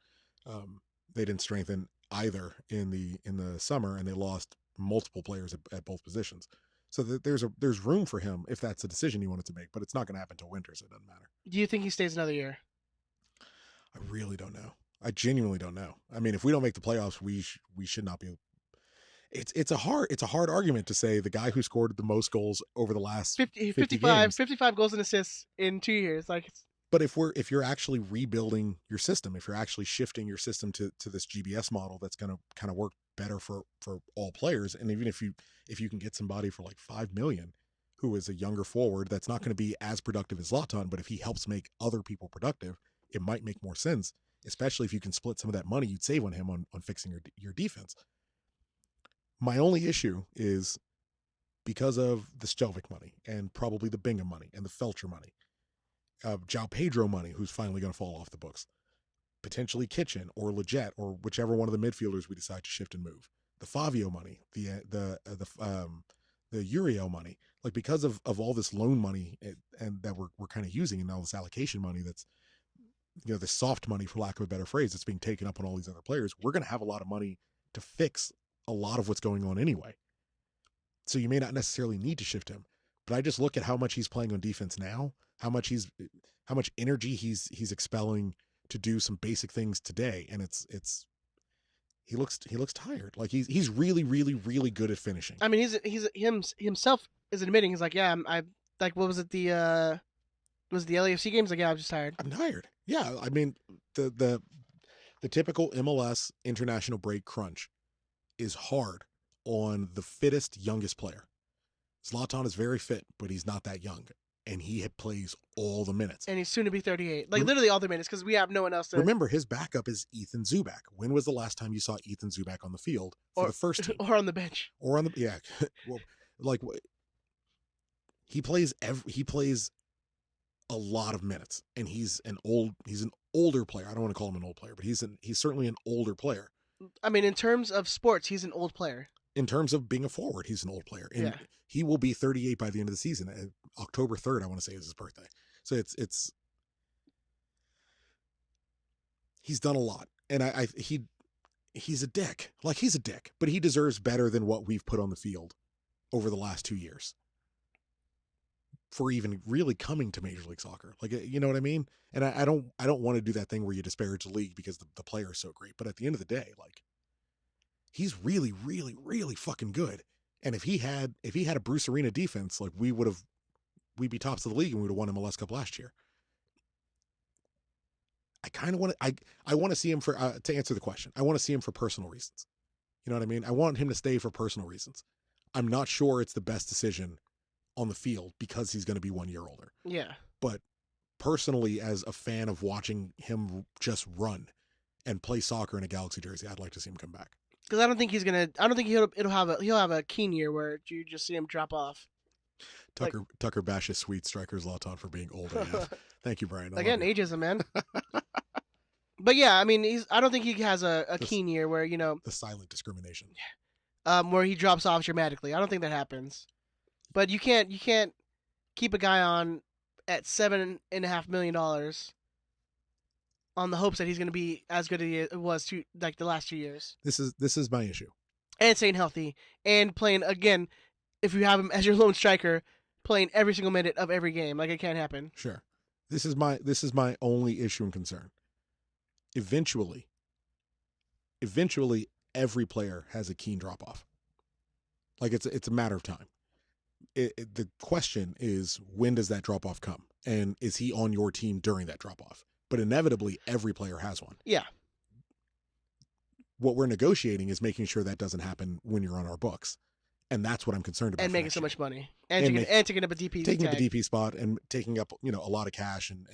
They didn't strengthen either in the summer, and they lost multiple players at both positions. So there's room for him if that's a decision he wanted to make, but it's not going to happen until winter, so it doesn't matter. Do you think he stays another year? I really don't know. I genuinely don't know. I mean, if we don't make the playoffs, we should not be. It's a hard argument to say the guy who scored the most goals over the last 55 goals and assists in 2 years. But if you're actually rebuilding your system, if you're actually shifting your system to this GBS model that's going to kind of work better for all players, and even if you can get somebody for like $5 million who is a younger forward that's not going to be as productive as Zlatan, but if he helps make other people productive, it might make more sense, especially if you can split some of that money you'd save on him on fixing your defense. My only issue is because of the Stelvik money and probably the Bingham money and the Felcher money, João Pedro money, who's finally going to fall off the books, potentially Kitchen or Leggett or whichever one of the midfielders we decide to shift and move, the Favio money, the Uriel money, like because of all this loan money and that we're kind of using, and all this allocation money that's, you know, the soft money, for lack of a better phrase, that's being taken up on all these other players, we're going to have a lot of money to fix a lot of what's going on anyway. So you may not necessarily need to shift him, but I just look at how much he's playing on defense now, how much energy he's expelling to do some basic things today, and he looks tired. Like he's really really really good at finishing. I mean, he's himself is admitting, he's like, yeah, I like, what was it, the LAFC games? Like, yeah, I'm just tired. I'm tired. Yeah, I mean the typical MLS international break crunch is hard on the fittest, youngest player. Zlatan is very fit, but he's not that young, and he plays all the minutes. And he's soon to be 38. Like, literally all the minutes, because we have no one else to... Remember, his backup is Ethan Zubak. When was the last time you saw Ethan Zubak on the field for the first team? Or on the bench. Or on the... Yeah. Well, like, he plays a lot of minutes, and he's an older player. I don't want to call him an old player, but he's certainly an older player. I mean, in terms of sports, he's an old player. In terms of being a forward, he's an old player. And he will be 38 by the end of the season. October 3rd, I want to say, is his birthday. So it's he's done a lot. And he's a dick. Like, he's a dick, but he deserves better than what we've put on the field over the last 2 years for even really coming to Major League Soccer. Like, you know what I mean? And I don't want to do that thing where you disparage the league because the player is so great. But at the end of the day, like, he's really, really, really fucking good. And if he had a Bruce Arena defense, like, we'd be tops of the league and we'd have won MLS Cup last year. I kind of want to, I want to see him for, to answer the question, I want to see him for personal reasons. You know what I mean? I want him to stay for personal reasons. I'm not sure it's the best decision on the field because he's going to be 1 year older. Yeah. But personally, as a fan of watching him just run and play soccer in a Galaxy jersey, I'd like to see him come back. Because I don't think he'll have a keen year where you just see him drop off. Tucker bashes sweet striker Zlatan for being old AF. Thank you, Brian. Again, ageism, man. But yeah, I mean, I don't think he has a keen year where, you know, the silent discrimination. Where he drops off dramatically. I don't think that happens. But you can't keep a guy on at $7.5 million on the hopes that he's going to be as good as he was the last 2 years. This is my issue. And staying healthy and playing again. If you have him as your lone striker, playing every single minute of every game, like, it can't happen. Sure. This is my only issue and concern. Eventually, every player has a keen drop off. Like, it's a matter of time. The question is, when does that drop off come? And is he on your team during that drop off? But inevitably, every player has one. Yeah. What we're negotiating is making sure that doesn't happen when you're on our books. And that's what I'm concerned about. And making so much money. And taking up a DP taking up a DP spot and taking up, you know, a lot of cash and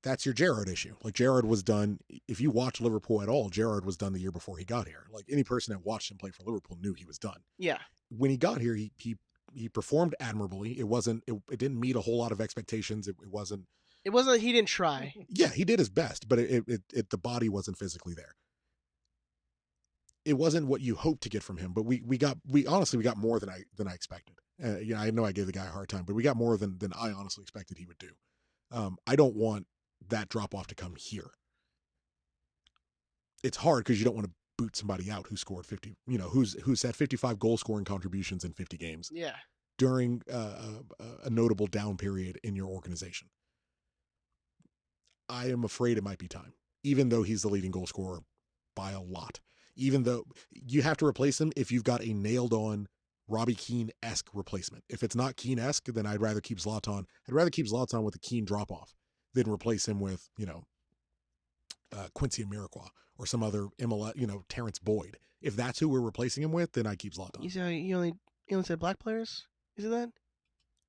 that's your Gerrard issue. Like Gerrard was done. If you watch Liverpool at all, Gerrard was done the year before he got here. Like any person that watched him play for Liverpool knew he was done. Yeah. When he got here, he performed admirably. It didn't meet a whole lot of expectations. It wasn't. It wasn't that he didn't try. Yeah, he did his best, but the body wasn't physically there. It wasn't what you hoped to get from him, but we honestly got more than I expected. I know I gave the guy a hard time, but we got more than I honestly expected he would do. I don't want that drop off to come here. It's hard because you don't want to boot somebody out who scored 50, who's had 55 goal scoring contributions in 50 games. Yeah. During a notable down period in your organization. I am afraid it might be time, even though he's the leading goal scorer by a lot. Even though you have to replace him if you've got a nailed on Robbie Keane-esque replacement. If it's not Keane-esque, then I'd rather keep Zlatan. I'd rather keep Zlatan with a Keane drop off than replace him with, Quincy Amarikwa or some other MLS, Terrence Boyd. If that's who we're replacing him with, then I keep Zlatan. You only said black players? Is it that?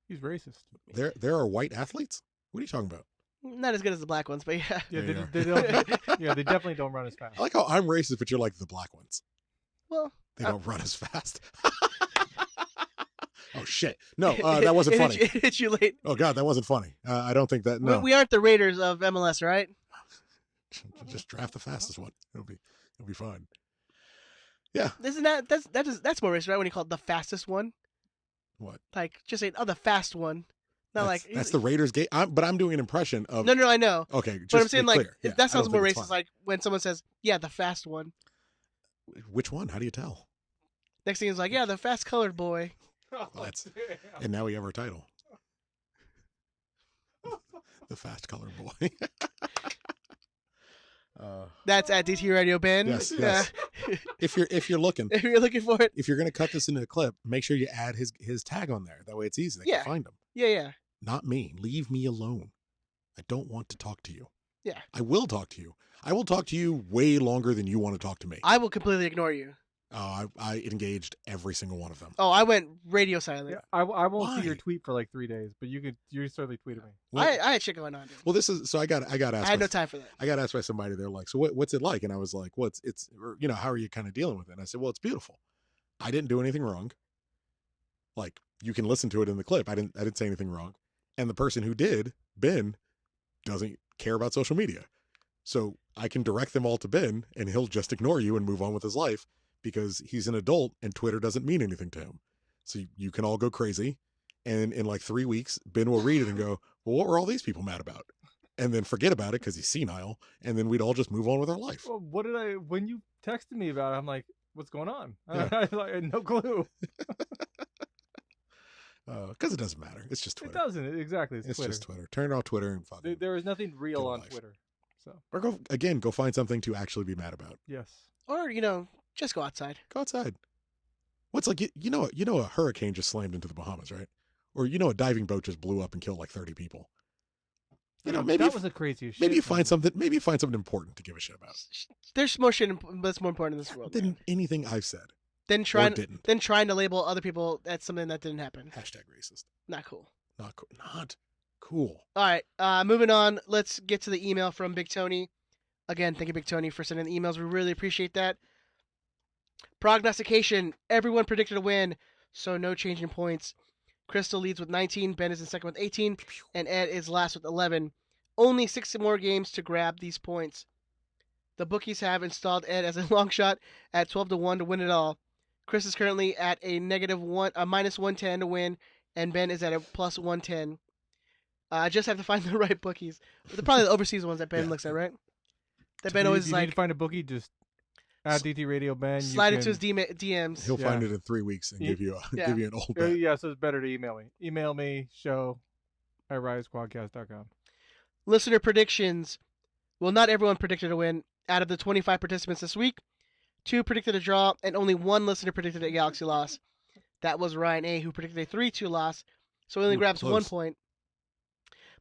He's racist. There are white athletes? What are you talking about? Not as good as the black ones, but yeah. Yeah, they definitely don't run as fast. I like how I'm racist, but you're like the black ones. Well, they don't run as fast. Oh shit! No, that wasn't funny. It hit you late. Oh god, that wasn't funny. I don't think that. No, we aren't the Raiders of MLS, right? Just draft the fastest one. It'll be fine. Yeah. Isn't that's more racist, right? When you call it the fastest one. What? Like just saying, the fast one. Not that's the Raiders game. But I'm doing an impression of. No, I know. Okay, but I'm saying yeah, that sounds more racist. Like when someone says, "Yeah, the fast one." Which one? How do you tell? Next thing is like, "Yeah, the fast colored boy." Well, and now we have our title. The fast colored boy. That's at DT Radio Ben. Yes. If you're looking, if you're looking for it, if you're gonna cut this into a clip, make sure you add his tag on there. That way it's easy. They can find him. Yeah. Not me. Leave me alone. I don't want to talk to you. Yeah. I will talk to you. I will talk to you way longer than you want to talk to me. I will completely ignore you. I engaged every single one of them. Oh, I went radio silent. Yeah, I won't see your tweet for like 3 days, but you certainly tweeted me. Well, I had shit going on. Dude. Well, this is so I got asked. I had no time for that. I got asked by somebody. They're like, "So what's it like?" And I was like, "Well, it's how are you kind of dealing with it?" And I said, "Well, it's beautiful. I didn't do anything wrong. Like you can listen to it in the clip. I didn't say anything wrong. And the person who did, Ben, doesn't care about social media, so I can direct them all to Ben, and he'll just ignore you and move on with his life." Because he's an adult and Twitter doesn't mean anything to him. So you can all go crazy. And in like 3 weeks, Ben will read it and go, well, what were all these people mad about? And then forget about it because he's senile. And then we'd all just move on with our life. Well, when you texted me about it, I'm like, what's going on? Yeah. I had no clue. Because it doesn't matter. It's just Twitter. It doesn't. Exactly. It's Twitter. Just Twitter. Turn off Twitter and fuck There is nothing real on Twitter. So. Or go find something to actually be mad about. Yes. Or, just go outside. Go outside. What's like a hurricane just slammed into the Bahamas, right? Or a diving boat just blew up and killed like 30 people. Maybe that was the craziest shit. Maybe you find something important to give a shit about. There's more shit that's more important in this world than anything I've said. Then trying to label other people as something that didn't happen. Hashtag racist. Not cool. Not cool. Not cool. All right, moving on. Let's get to the email from Big Tony. Again, thank you, Big Tony, for sending the emails. We really appreciate that. Prognostication. Everyone predicted a win, so no change in points. Crystal leads with 19, Ben is in second with 18, and Ed is last with 11. Only 6 more games to grab these points. The bookies have installed Ed as a long shot at 12-1 to win it all. Chris is currently at a minus 110 to win, and Ben is at a plus 110. I just have to find the right bookies. Probably the overseas ones that Ben looks at, right? That Ben always you need to find a bookie, just add DT Radio Ben. Slide into his DMs. He'll find it in 3 weeks and give you an old bet. Yeah, so it's better to email me. Email me, show@riotsquadcast.com. Listener predictions. Well, not everyone predicted a win. Out of the 25 participants this week, 2 predicted a draw, and only 1 listener predicted a Galaxy loss. That was Ryan A., who predicted a 3-2 loss, so he only grabs close. 1 point.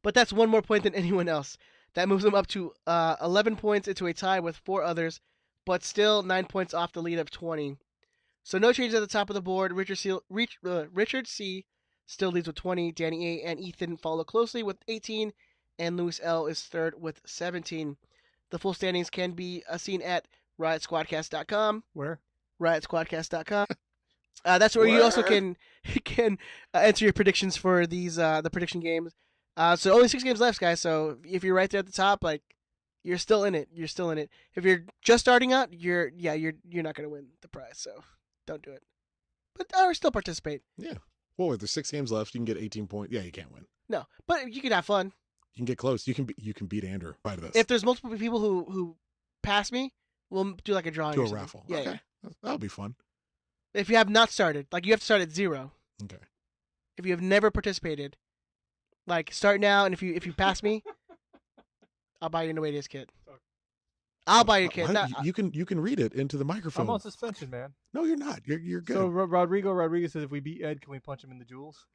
But that's 1 more point than anyone else. That moves him up to 11 points into a tie with 4 others, but still 9 points off the lead of 20. So no change at the top of the board. Richard C. still leads with 20. Danny A. and Ethan follow closely with 18. and Lewis L is third with 17. The full standings can be seen at riotsquadcast.com. Where? Riotsquadcast.com. That's where you also can enter your predictions for these the prediction games. So only 6 games left, guys. So if you're right there at the top, like you're still in it. You're still in it. If you're just starting out, you're not going to win the prize. So don't do it. But or still participate. Yeah. Well, if there's 6 games left, you can get 18 points. Yeah, you can't win. No, but you can have fun. You can get close. You can beat Andrew by this. If there's multiple people who pass me, we'll do like a drawing. Do or a something. raffle. Yeah, Okay. yeah. That'll be fun. If you have not started, like you have to start at 0. Okay. If you have never participated, like start now, and if you pass me, I'll buy you an away days kit. I'll buy you a kit. Why- you can read it into the microphone. I'm on suspension, man. No, you're not. You're good. So Rodriguez says if we beat Ed, can we punch him in the jewels?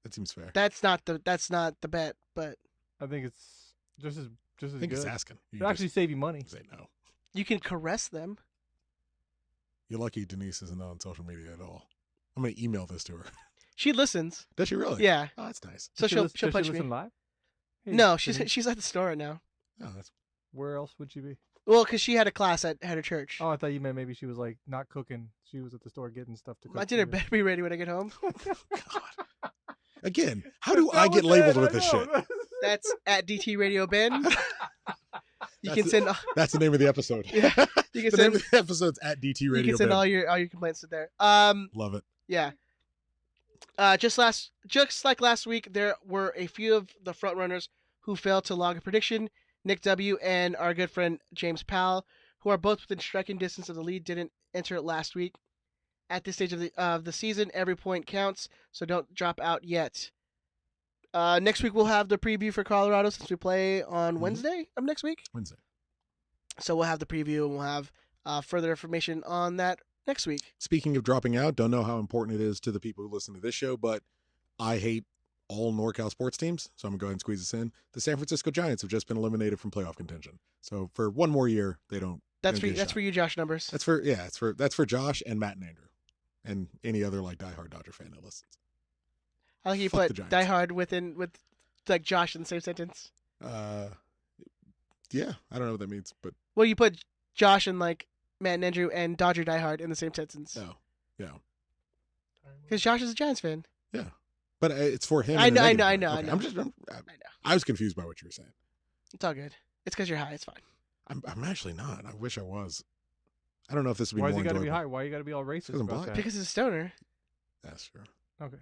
that seems fair. That's not the bet, but I think it's just as I think good. he's asking. You It'll actually save you money. say no. you can caress them. You're lucky Denise isn't on social media at all. I'm gonna email this to her. She listens. Does she really? Yeah. Oh, that's nice. So she'll Does she punch me. listen live? Hey, No, Denise, she's at the store right now. Oh, that's Where else would she be? Well, because she had a class at her church. Oh, I thought you meant maybe she was like not cooking. She was at the store getting stuff to cook. My dinner for you. better be ready when I get home. God. Again, how do That's I not get what labeled that- with I this know. shit? That's at DT Radio Ben. You can That's send That's the name of the episode. Yeah, you can the send name of the episode's at DT you Radio. can send Ben. all your complaints to there. Love it. Yeah. Just like last week, there were a few of the front runners who failed to log a prediction. Nick W. and our good friend James Powell, who are both within striking distance of the lead, didn't enter it last week. At this stage of the season, every point counts, so don't drop out yet. Next week we'll have the preview for Colorado since we play on Wednesday of next week. Wednesday. So we'll have the preview and we'll have further information on that next week. Speaking of dropping out, don't know how important it is to the people who listen to this show, but I hate all NorCal sports teams, so I'm gonna go ahead and squeeze this in. The San Francisco Giants have just been eliminated from playoff contention. So for one more year, they don't. That's they for don't you. get a That's shot. for you, Josh Numbers. That's for Josh and Matt and Andrew, and any other like diehard Dodger fan that listens. I like you Fuck put the Giants. Die Hard with like Josh in the same sentence. Yeah, I don't know what that means, but Well, you put Josh and like Matt and Andrew and Dodger Die Hard in the same sentence. no, yeah, Because Josh is a Giants fan. yeah. But it's for him. I in a know, I negative know, way. I Okay, know. I I know. I was confused by what you were saying. It's all good. It's because you're high. It's fine. I'm actually not. I wish I was. I don't know if this would be Why's more he got to be enjoyable. high? Why you got to be all racist 'Cause I'm about black. that? Because he's a stoner. That's true. Okay.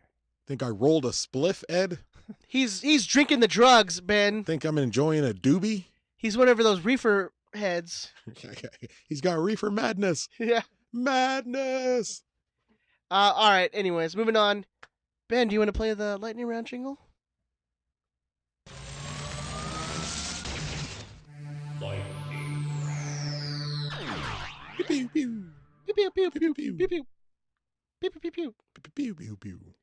Think I rolled a spliff, Ed? He's drinking the drugs, Ben. Think I'm enjoying a doobie? He's one of those reefer heads. He's got reefer madness. Yeah. Madness. All right. Anyways, moving on. Ben, do you want to play the lightning round jingle? Pew, pew, pew. Pew pew pew Pew, pew, pew pew. pew pew pew pew pew Pew, pew, pew.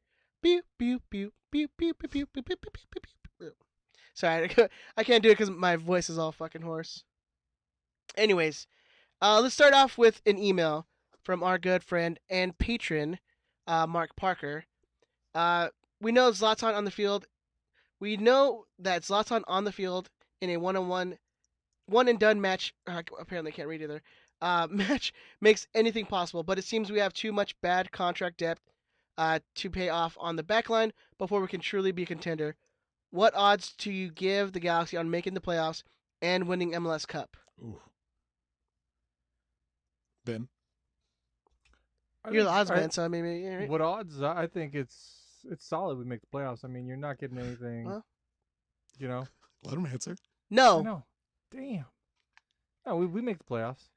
pew pew pew pew pew pew pew pew pew pew pew. Sorry, I can't do it because my voice is all fucking hoarse. Anyways, let's start off with an email from our good friend and patron, Mark Parker. We know Zlatan on the field. We know that Zlatan on the field in a one-on-one, one-and-done match. Apparently, I can't read either. Match makes anything possible, but it seems we have too much bad contract depth to pay off on the back line before we can truly be a contender. What odds do you give the Galaxy on making the playoffs and winning MLS Cup? Ooh. Ben? You're the odds man, so maybe. Yeah, right? What odds? I think it's solid. We make the playoffs. I mean, you're not getting anything. Well. You know. Let him answer. I No. know. Damn. No, we make the playoffs.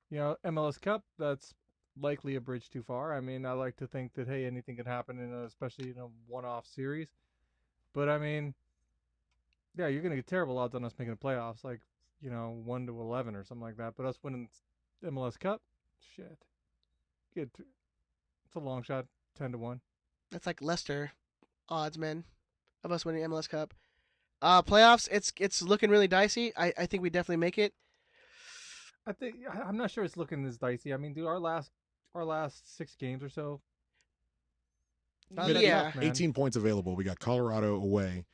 You know, MLS Cup. That's likely a bridge too far. I mean, I like to think that hey, anything can happen especially in a one-off series. But I mean, yeah, you're gonna get terrible odds on us making the playoffs, like 1 to 11 or something like that. But us winning the MLS Cup, shit, it's a long shot, 10 to 1. That's like Leicester odds, man, of us winning MLS Cup. Playoffs, it's looking really dicey. I think we definitely make it. I'm not sure it's looking this dicey. I mean, dude, our last 6 games or so. Yeah. tough, man. 18 points available. We got Colorado away,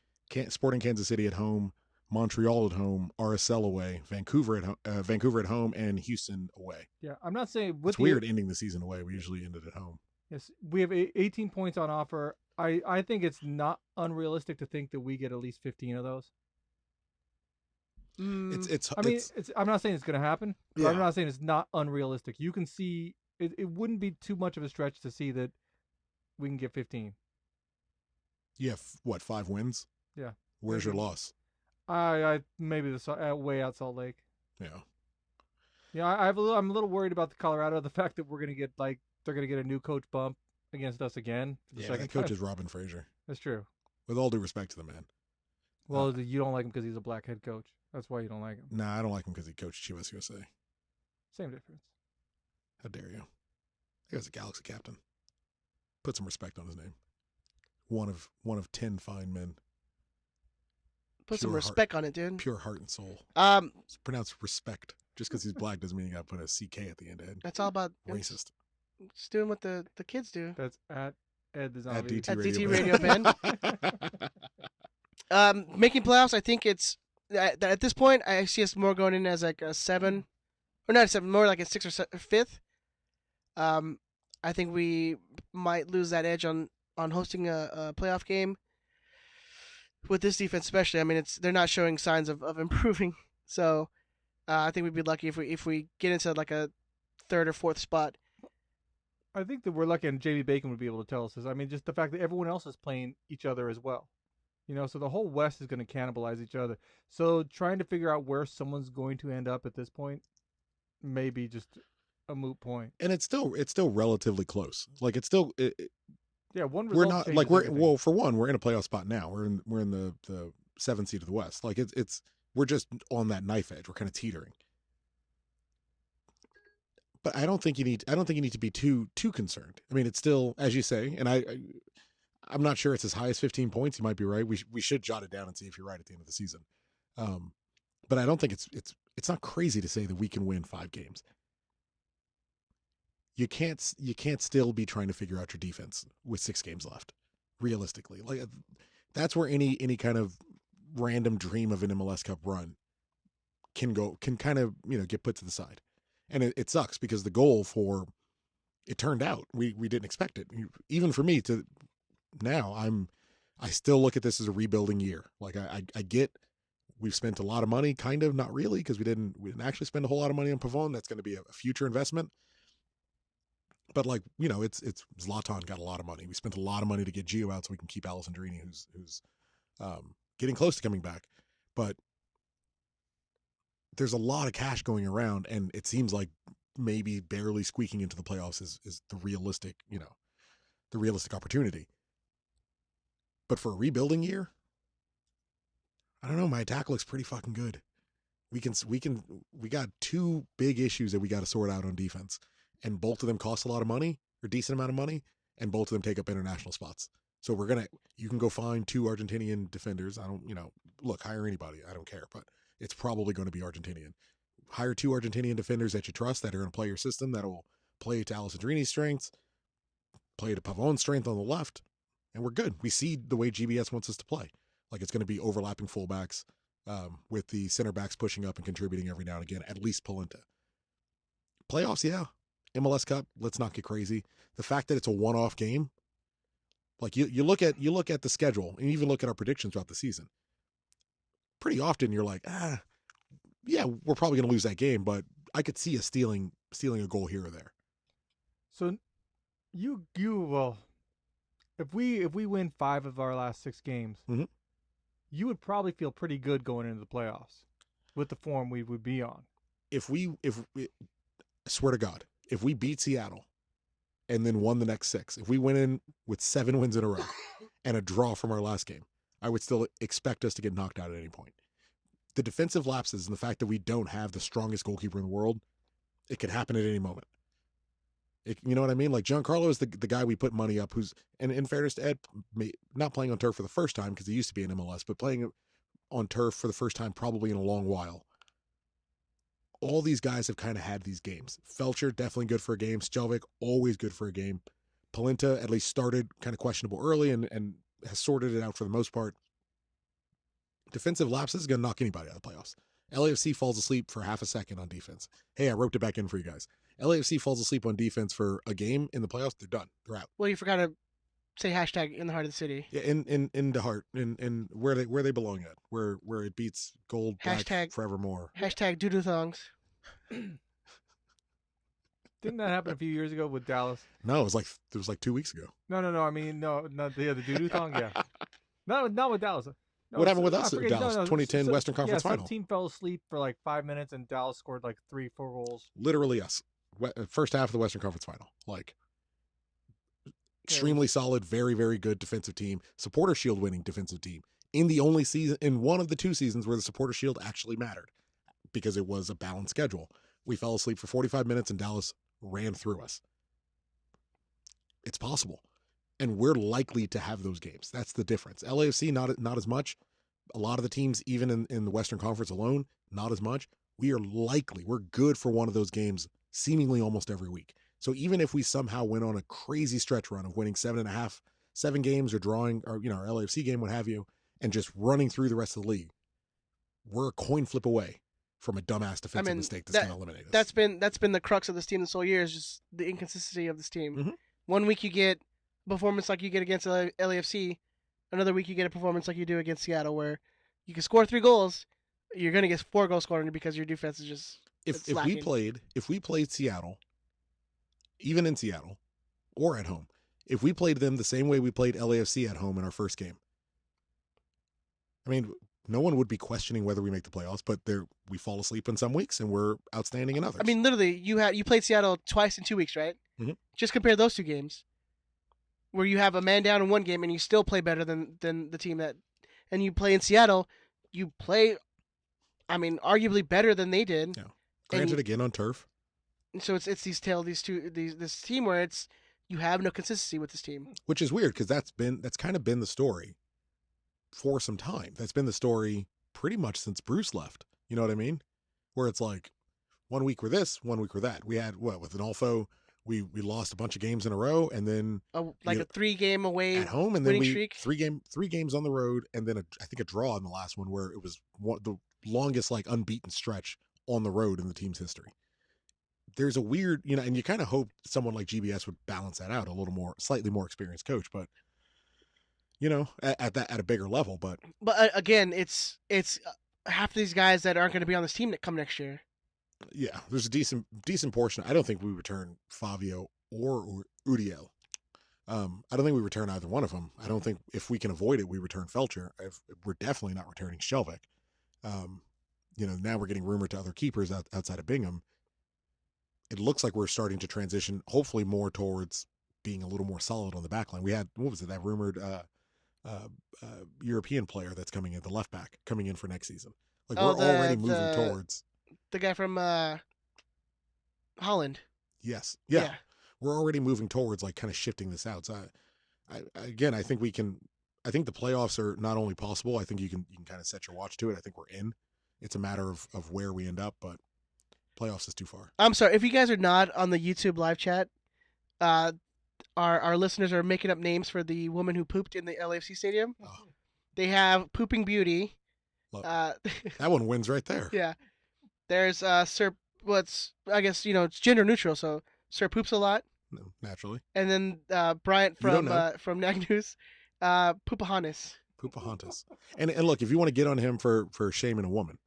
Sporting Kansas City at home, Montreal at home, RSL away, Vancouver at home, and Houston away. Yeah, I'm not saying It's weird ending the season away. We usually end it at home. Yes, we have 18 points on offer. I think it's not unrealistic to think that we get at least 15 of those. I'm not saying it's going to happen, but I'm not saying it's not unrealistic. You can see it wouldn't be too much of a stretch to see that we can get 15. Yeah, 5 wins? Yeah. Where's your loss? I maybe way out Salt Lake. Yeah. Yeah, I'm a little worried about the Colorado. The fact that we're gonna get they're gonna get a new coach bump against us again. That coach is Robin Fraser. That's true. With all due respect to the man. Well, you don't like him because he's a black head coach. That's why you don't like him. Nah, I don't like him because he coached Chivas USA. Same difference. How dare you? He was a Galaxy captain. Put some respect on his name. One of 10 fine men. Put some respect on it, dude. Pure heart and soul. It's pronounced respect. Just because he's black doesn't mean you got to put a CK at the end of it. That's all about racist. It's doing what the kids do. That's at Ed the Zombie. At DT Radio Ben. Making playoffs, I think it's at this point I see us more going in as like a 7, or not a 7, more like a 6 or 5th. I think we might lose that edge on hosting a playoff game. With this defense, especially, I mean, they're not showing signs of improving. So, I think we'd be lucky if we get into like a 3rd or 4th spot. I think that we're lucky, and JB Bacon would be able to tell us this. I mean, just the fact that everyone else is playing each other as well. So the whole West is going to cannibalize each other. So trying to figure out where someone's going to end up at this point may be just a moot point. And it's still relatively close. Like it's still. Yeah, one result. We're not like for one, we're in a playoff spot now. We're in the 7th seed of the West. Like we're just on that knife edge. We're kind of teetering. But I don't think you need to be too concerned. I mean, it's still, as you say, and I'm not sure it's as high as 15 points. You might be right. We should jot it down and see if you're right at the end of the season. But I don't think it's not crazy to say that we can win 5 games. You can't still be trying to figure out your defense with 6 games left. Realistically, like that's where any kind of random dream of an MLS Cup run can kind of get put to the side, and it sucks because the goal it turned out we didn't expect it. Even for me to now, I still look at this as a rebuilding year. Like I get we've spent a lot of money, kind of, not really, because we didn't actually spend a whole lot of money on Pavone. That's going to be a future investment. But it's Zlatan got a lot of money. We spent a lot of money to get Gio out so we can keep Allison Drini, who's getting close to coming back. But there's a lot of cash going around, and it seems like maybe barely squeaking into the playoffs is the realistic opportunity. But for a rebuilding year, I don't know. My attack looks pretty fucking good. We got 2 big issues that we got to sort out on defense. And both of them cost a lot of money, or a decent amount of money, and both of them take up international spots. So you can go find 2 Argentinian defenders. Hire anybody. I don't care, but it's probably going to be Argentinian. Hire 2 Argentinian defenders that you trust, that are going to play your system, that will play to Allison Drini's strengths, play to Pavone's strength on the left, and we're good. We see the way GBS wants us to play. Like it's going to be overlapping fullbacks with the center backs pushing up and contributing every now and again, at least Polenta. Playoffs, yeah. MLS Cup, let's not get crazy. The fact that it's a one-off game, like you look at the schedule and even look at our predictions throughout the season. Pretty often you're like, yeah, we're probably going to lose that game, but I could see us stealing a goal here or there. So if we win 5 of our last 6 games, mm-hmm. you would probably feel pretty good going into the playoffs with the form we would be on. If I swear to God, if we beat Seattle and then won the next 6, if we went in with 7 wins in a row and a draw from our last game, I would still expect us to get knocked out at any point. The defensive lapses and the fact that we don't have the strongest goalkeeper in the world, it could happen at any moment. You know what I mean? Like Giancarlo is the guy we put money up, who's, and in fairness to Ed, not playing on turf for the first time because he used to be in MLS, but playing on turf for the first time probably in a long while. All these guys have kind of had these games. Felcher, definitely good for a game. Stelvik, always good for a game. Polenta at least started kind of questionable early and has sorted it out for the most part. Defensive lapses is going to knock anybody out of the playoffs. LAFC falls asleep for half a second on defense. Hey, I roped it back in for you guys. LAFC falls asleep on defense for a game in the playoffs. They're done. They're out. Well, you forgot to say hashtag in the heart of the city. Yeah, in the heart, in where they belong at, where it beats gold, black, Hashtag- forevermore. Hashtag doo-doo thongs. Didn't that happen a few years ago with Dallas? No, it was like 2 weeks ago. No. I mean, no, not the doo-doo thong. Yeah, not with Dallas. No, What happened with I us at forget- Dallas? 2010 Western Conference Some Final. team fell asleep for like 5 minutes, and Dallas scored like 3-4 goals. Literally us. First half of the Western Conference Final. Like, extremely solid, very, very good defensive team. Supporter Shield winning defensive team. In one of the 2 seasons where the Supporter Shield actually mattered, because it was a balanced schedule. We fell asleep for 45 minutes and Dallas ran through us. It's possible. And we're likely to have those games. That's the difference. LAFC, not as much. A lot of the teams, even in the Western Conference alone, not as much. We're good for one of those games seemingly almost every week. So even if we somehow went on a crazy stretch run of winning 7 games or drawing, or, our LAFC game, what have you, and just running through the rest of the league, we're a coin flip away from a dumbass defensive mistake that's going to eliminate us. That's been the crux of this team this whole year, is just the inconsistency of this team. Mhm. One week you get a performance like you get against LAFC, another week you get a performance like you do against Seattle, where you can score 3 goals, you're going to get 4 goals scored because your defense is just if lacking. we played Seattle, even in Seattle or at home, if we played them the same way we played LAFC at home in our first game, I mean, no one would be questioning whether we make the playoffs, but we fall asleep in some weeks and we're outstanding in others. I mean, literally, you played Seattle twice in 2 weeks, right? Mhm. Just compare those 2 games, where you have a man down in one game and you still play better than the team that, and you play in Seattle, you play, I mean, arguably better than they did. Yeah. Granted, again on turf. So it's this team where you have no consistency with this team. Which is weird, because that's kind of been the story for some time. That's been the story pretty much since Bruce left. You know what I mean? Where it's like 1 week we're this, 1 week we're that. We had with Adolfo, we lost a bunch of games in a row, and then A 3-game away at home, and then winning we streak. 3 games on the road, and then I think a draw in the last one, where it was the longest unbeaten stretch on the road in the team's history. There's a weird, and you kind of hope someone like GBS would balance that out a little more, slightly more experienced coach, but at a bigger level. But again, it's half these guys that aren't going to be on this team that come next year. yeah, there's a decent portion. I don't think we return Favio or Udiel. I don't think we return either one of them. I don't think, if we can avoid it, we return Felcher. We're definitely not returning Shelvick. Now we're getting rumored to other keepers outside of Bingham. It looks like we're starting to transition, hopefully more towards being a little more solid on the back line. We had, what was it, that rumored European player that's coming in, the left back, coming in for next season. We're already moving towards. The guy from Holland. Yes. Yeah. We're already moving towards kind of shifting this out. So I think we can. I think the playoffs are not only possible. I think you can kind of set your watch to it. I think we're in. It's a matter of where we end up, but playoffs is too far. I'm sorry if you guys are not on the YouTube live chat. Our listeners are making up names for the woman who pooped in the LAFC stadium. Oh. They have Pooping Beauty. That one wins right there. Yeah. There's Sir. I guess it's gender neutral, so Sir Poops a lot. No, naturally. And then Bryant from Nag News, Poopahannes. Poopahantas. And look, if you want to get on him for shaming a woman,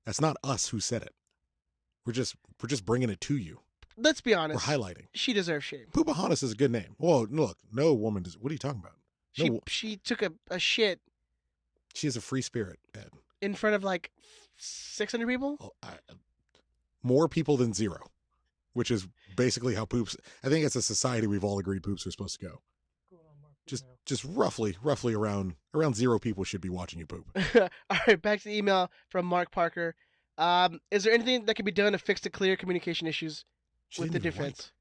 that's not us who said it. We're just bringing it to you. Let's be honest. We're highlighting. She deserves shame. Poopahantas is a good name. Well, look, no woman does. What are you talking about? She took a shit. She has a free spirit, Ed. In front of 600 people? More people than 0, which is basically how poops. I think it's a society we've all agreed poops are supposed to go. Just roughly around 0 people should be watching you poop. All right, back to the email from Mark Parker. Is there anything that can be done to fix the clear communication issues with the defense?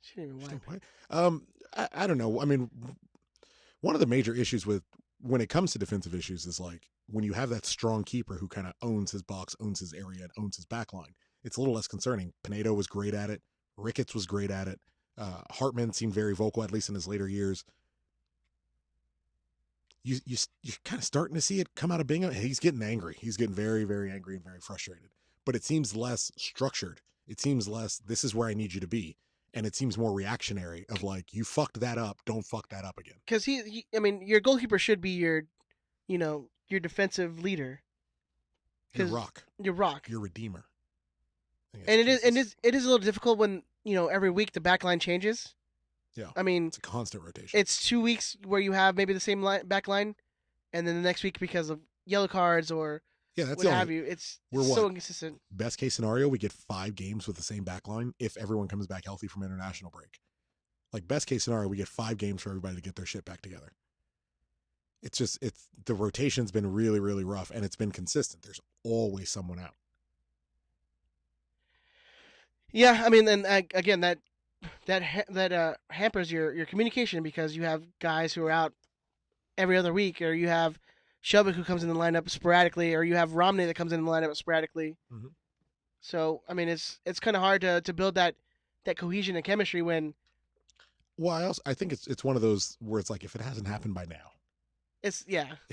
She didn't even wipe. I don't know. I mean, one of the major issues when it comes to defensive issues is when you have that strong keeper who kind of owns his box, owns his area, and owns his back line. It's a little less concerning. Pinedo was great at it. Ricketts was great at it. Hartman seemed very vocal, at least in his later years. you're kind of starting to see it come out of Bingham. He's getting angry. He's getting very, very angry and very frustrated. But it seems less structured. It seems less, this is where I need you to be. And it seems more reactionary of like, you fucked that up. Don't fuck that up again. Because I mean, your goalkeeper should be your defensive leader. Your rock. Your rock. Your redeemer. And it is a little difficult when, every week the back line changes. Yeah. I mean, it's a constant rotation. It's 2 weeks where you have maybe the same back line, and then the next week because of yellow cards or that's what have you, it's so inconsistent. Best case scenario, we get 5 games with the same back line if everyone comes back healthy from international break. Like best case scenario, we get 5 games for everybody to get their shit back together. It's the rotation's been really, really rough, and it's been consistent. There's always someone out. Yeah, I mean, and again, that hampers your communication because you have guys who are out every other week, or you have Shelby who comes in the lineup sporadically, or you have Romney that comes in the lineup sporadically. Mm-hmm. So I mean, it's kind of hard to build that cohesion and chemistry when. Well, I think it's one of those where it's like if it hasn't happened by now, if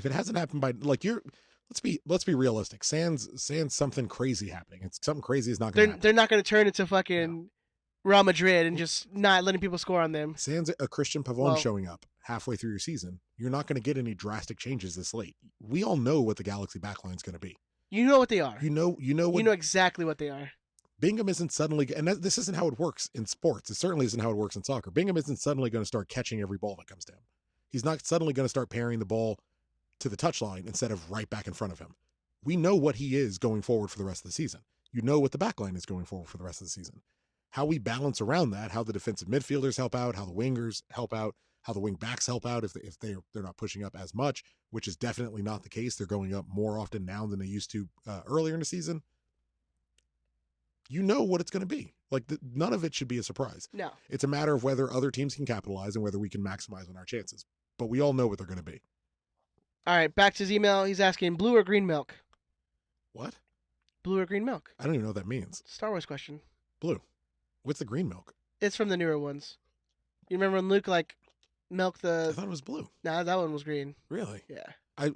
it hasn't happened by like let's be realistic. Sans something crazy happening. It's something crazy is not going to happen. They're not going to turn into fucking Real Madrid and just not letting people score on them. Sans a Christian Pavone showing up halfway through your season, you're not going to get any drastic changes this late. We all know what the Galaxy backline is going to be. You know what they are. You know exactly what they are. Bingham isn't suddenly, and this isn't how it works in sports. It certainly isn't how it works in soccer. Bingham isn't suddenly going to start catching every ball that comes to him. He's not suddenly going to start parrying the ball to the touchline instead of right back in front of him. We know what he is going forward for the rest of the season. You know what the backline is going forward for the rest of the season. How we balance around that, how the defensive midfielders help out, how the wingers help out, how the wing backs help out if they're not pushing up as much, which is definitely not the case. They're going up more often now than they used to earlier in the season. You know what it's going to be. Like none of it should be a surprise. No. It's a matter of whether other teams can capitalize and whether we can maximize on our chances. But we all know what they're going to be. All right, back to his email. He's asking blue or green milk. What? Blue or green milk? I don't even know what that means. Star Wars question. Blue. What's the green milk? It's from the newer ones. You remember when Luke milked the? I thought it was blue. Nah, that one was green. Really? Yeah.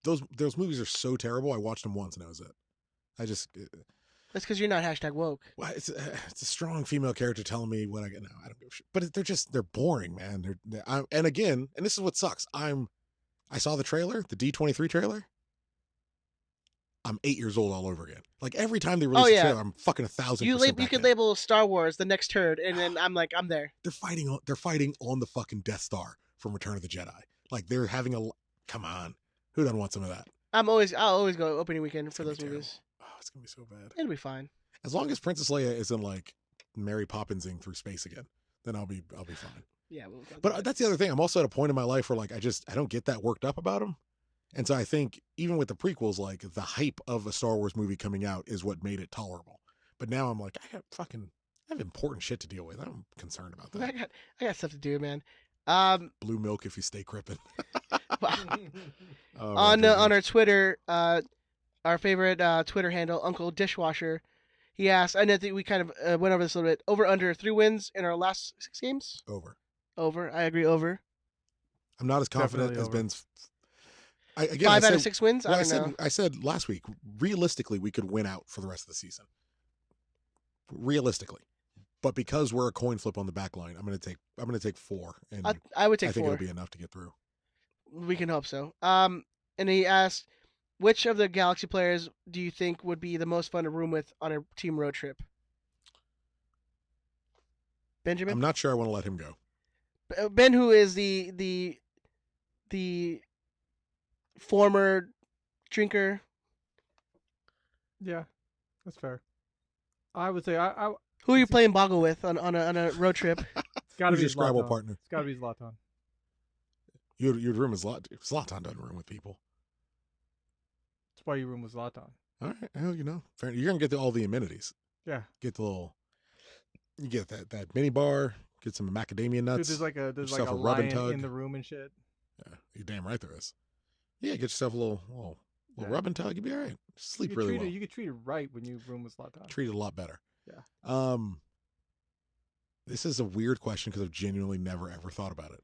Those movies are so terrible. I watched them once and that was it. That's because you're not #woke. Well, it's a strong female character telling me what I get now. I don't give a shit. But they're boring, man. And again, and this is what sucks. I saw the trailer, the D23 trailer. I'm 8 years old all over again. Like every time they release a trailer, I'm fucking 1,000%. You could label Star Wars the next turd, and then I'm there. They're fighting on the fucking Death Star from Return of the Jedi. Like they're having come on. Who doesn't want some of that? I'll always go opening weekend for those movies. Oh, it's gonna be so bad. It'll be fine. As long as Princess Leia isn't like Mary Poppinsing through space again, then I'll be fine. Yeah, but that's the other thing. I'm also at a point in my life where like I don't get that worked up about them. And so I think even with the prequels, like the hype of a Star Wars movie coming out is what made it tolerable. But now I'm like, I have important shit to deal with. I'm concerned about that. I got stuff to do, man. Blue milk if you stay crippin'. On our Twitter, our favorite Twitter handle, Uncle Dishwasher, he asked, I know that we kind of went over this a little bit, over under 3 wins in our last 6 games? Over. I agree, over. I'm not as confident as Ben's. 5 out of 6 wins? I don't know. I said last week, realistically, we could win out for the rest of the season. Realistically. But because we're a coin flip on the back line, I'm going to take 4. And I would take 4. I think it'll be enough to get through. We can hope so. And he asked, which of the Galaxy players do you think would be the most fun to room with on a team road trip? Benjamin? I'm not sure I want to let him go. Ben, who is the former drinker. Yeah, that's fair. I would say Who are you playing Boggle with on a road trip? It's got to be your Scrabble Zlatan. partner. It's got to be Zlatan. You'd room with Zlatan. Zlatan doesn't room with people. That's why you room with Zlatan. All right, well, fair. You're gonna get all the amenities. Yeah. Get you get that mini bar. Get some macadamia nuts. Dude, there's like a rub and lion tug in the room and shit. Yeah, you're damn right there is. Yeah, get yourself a little rub and tug. You'll be all right. Sleep really well. You get treated right when you room with Zlatan. Treated a lot better. Yeah. This is a weird question because I've genuinely never ever thought about it.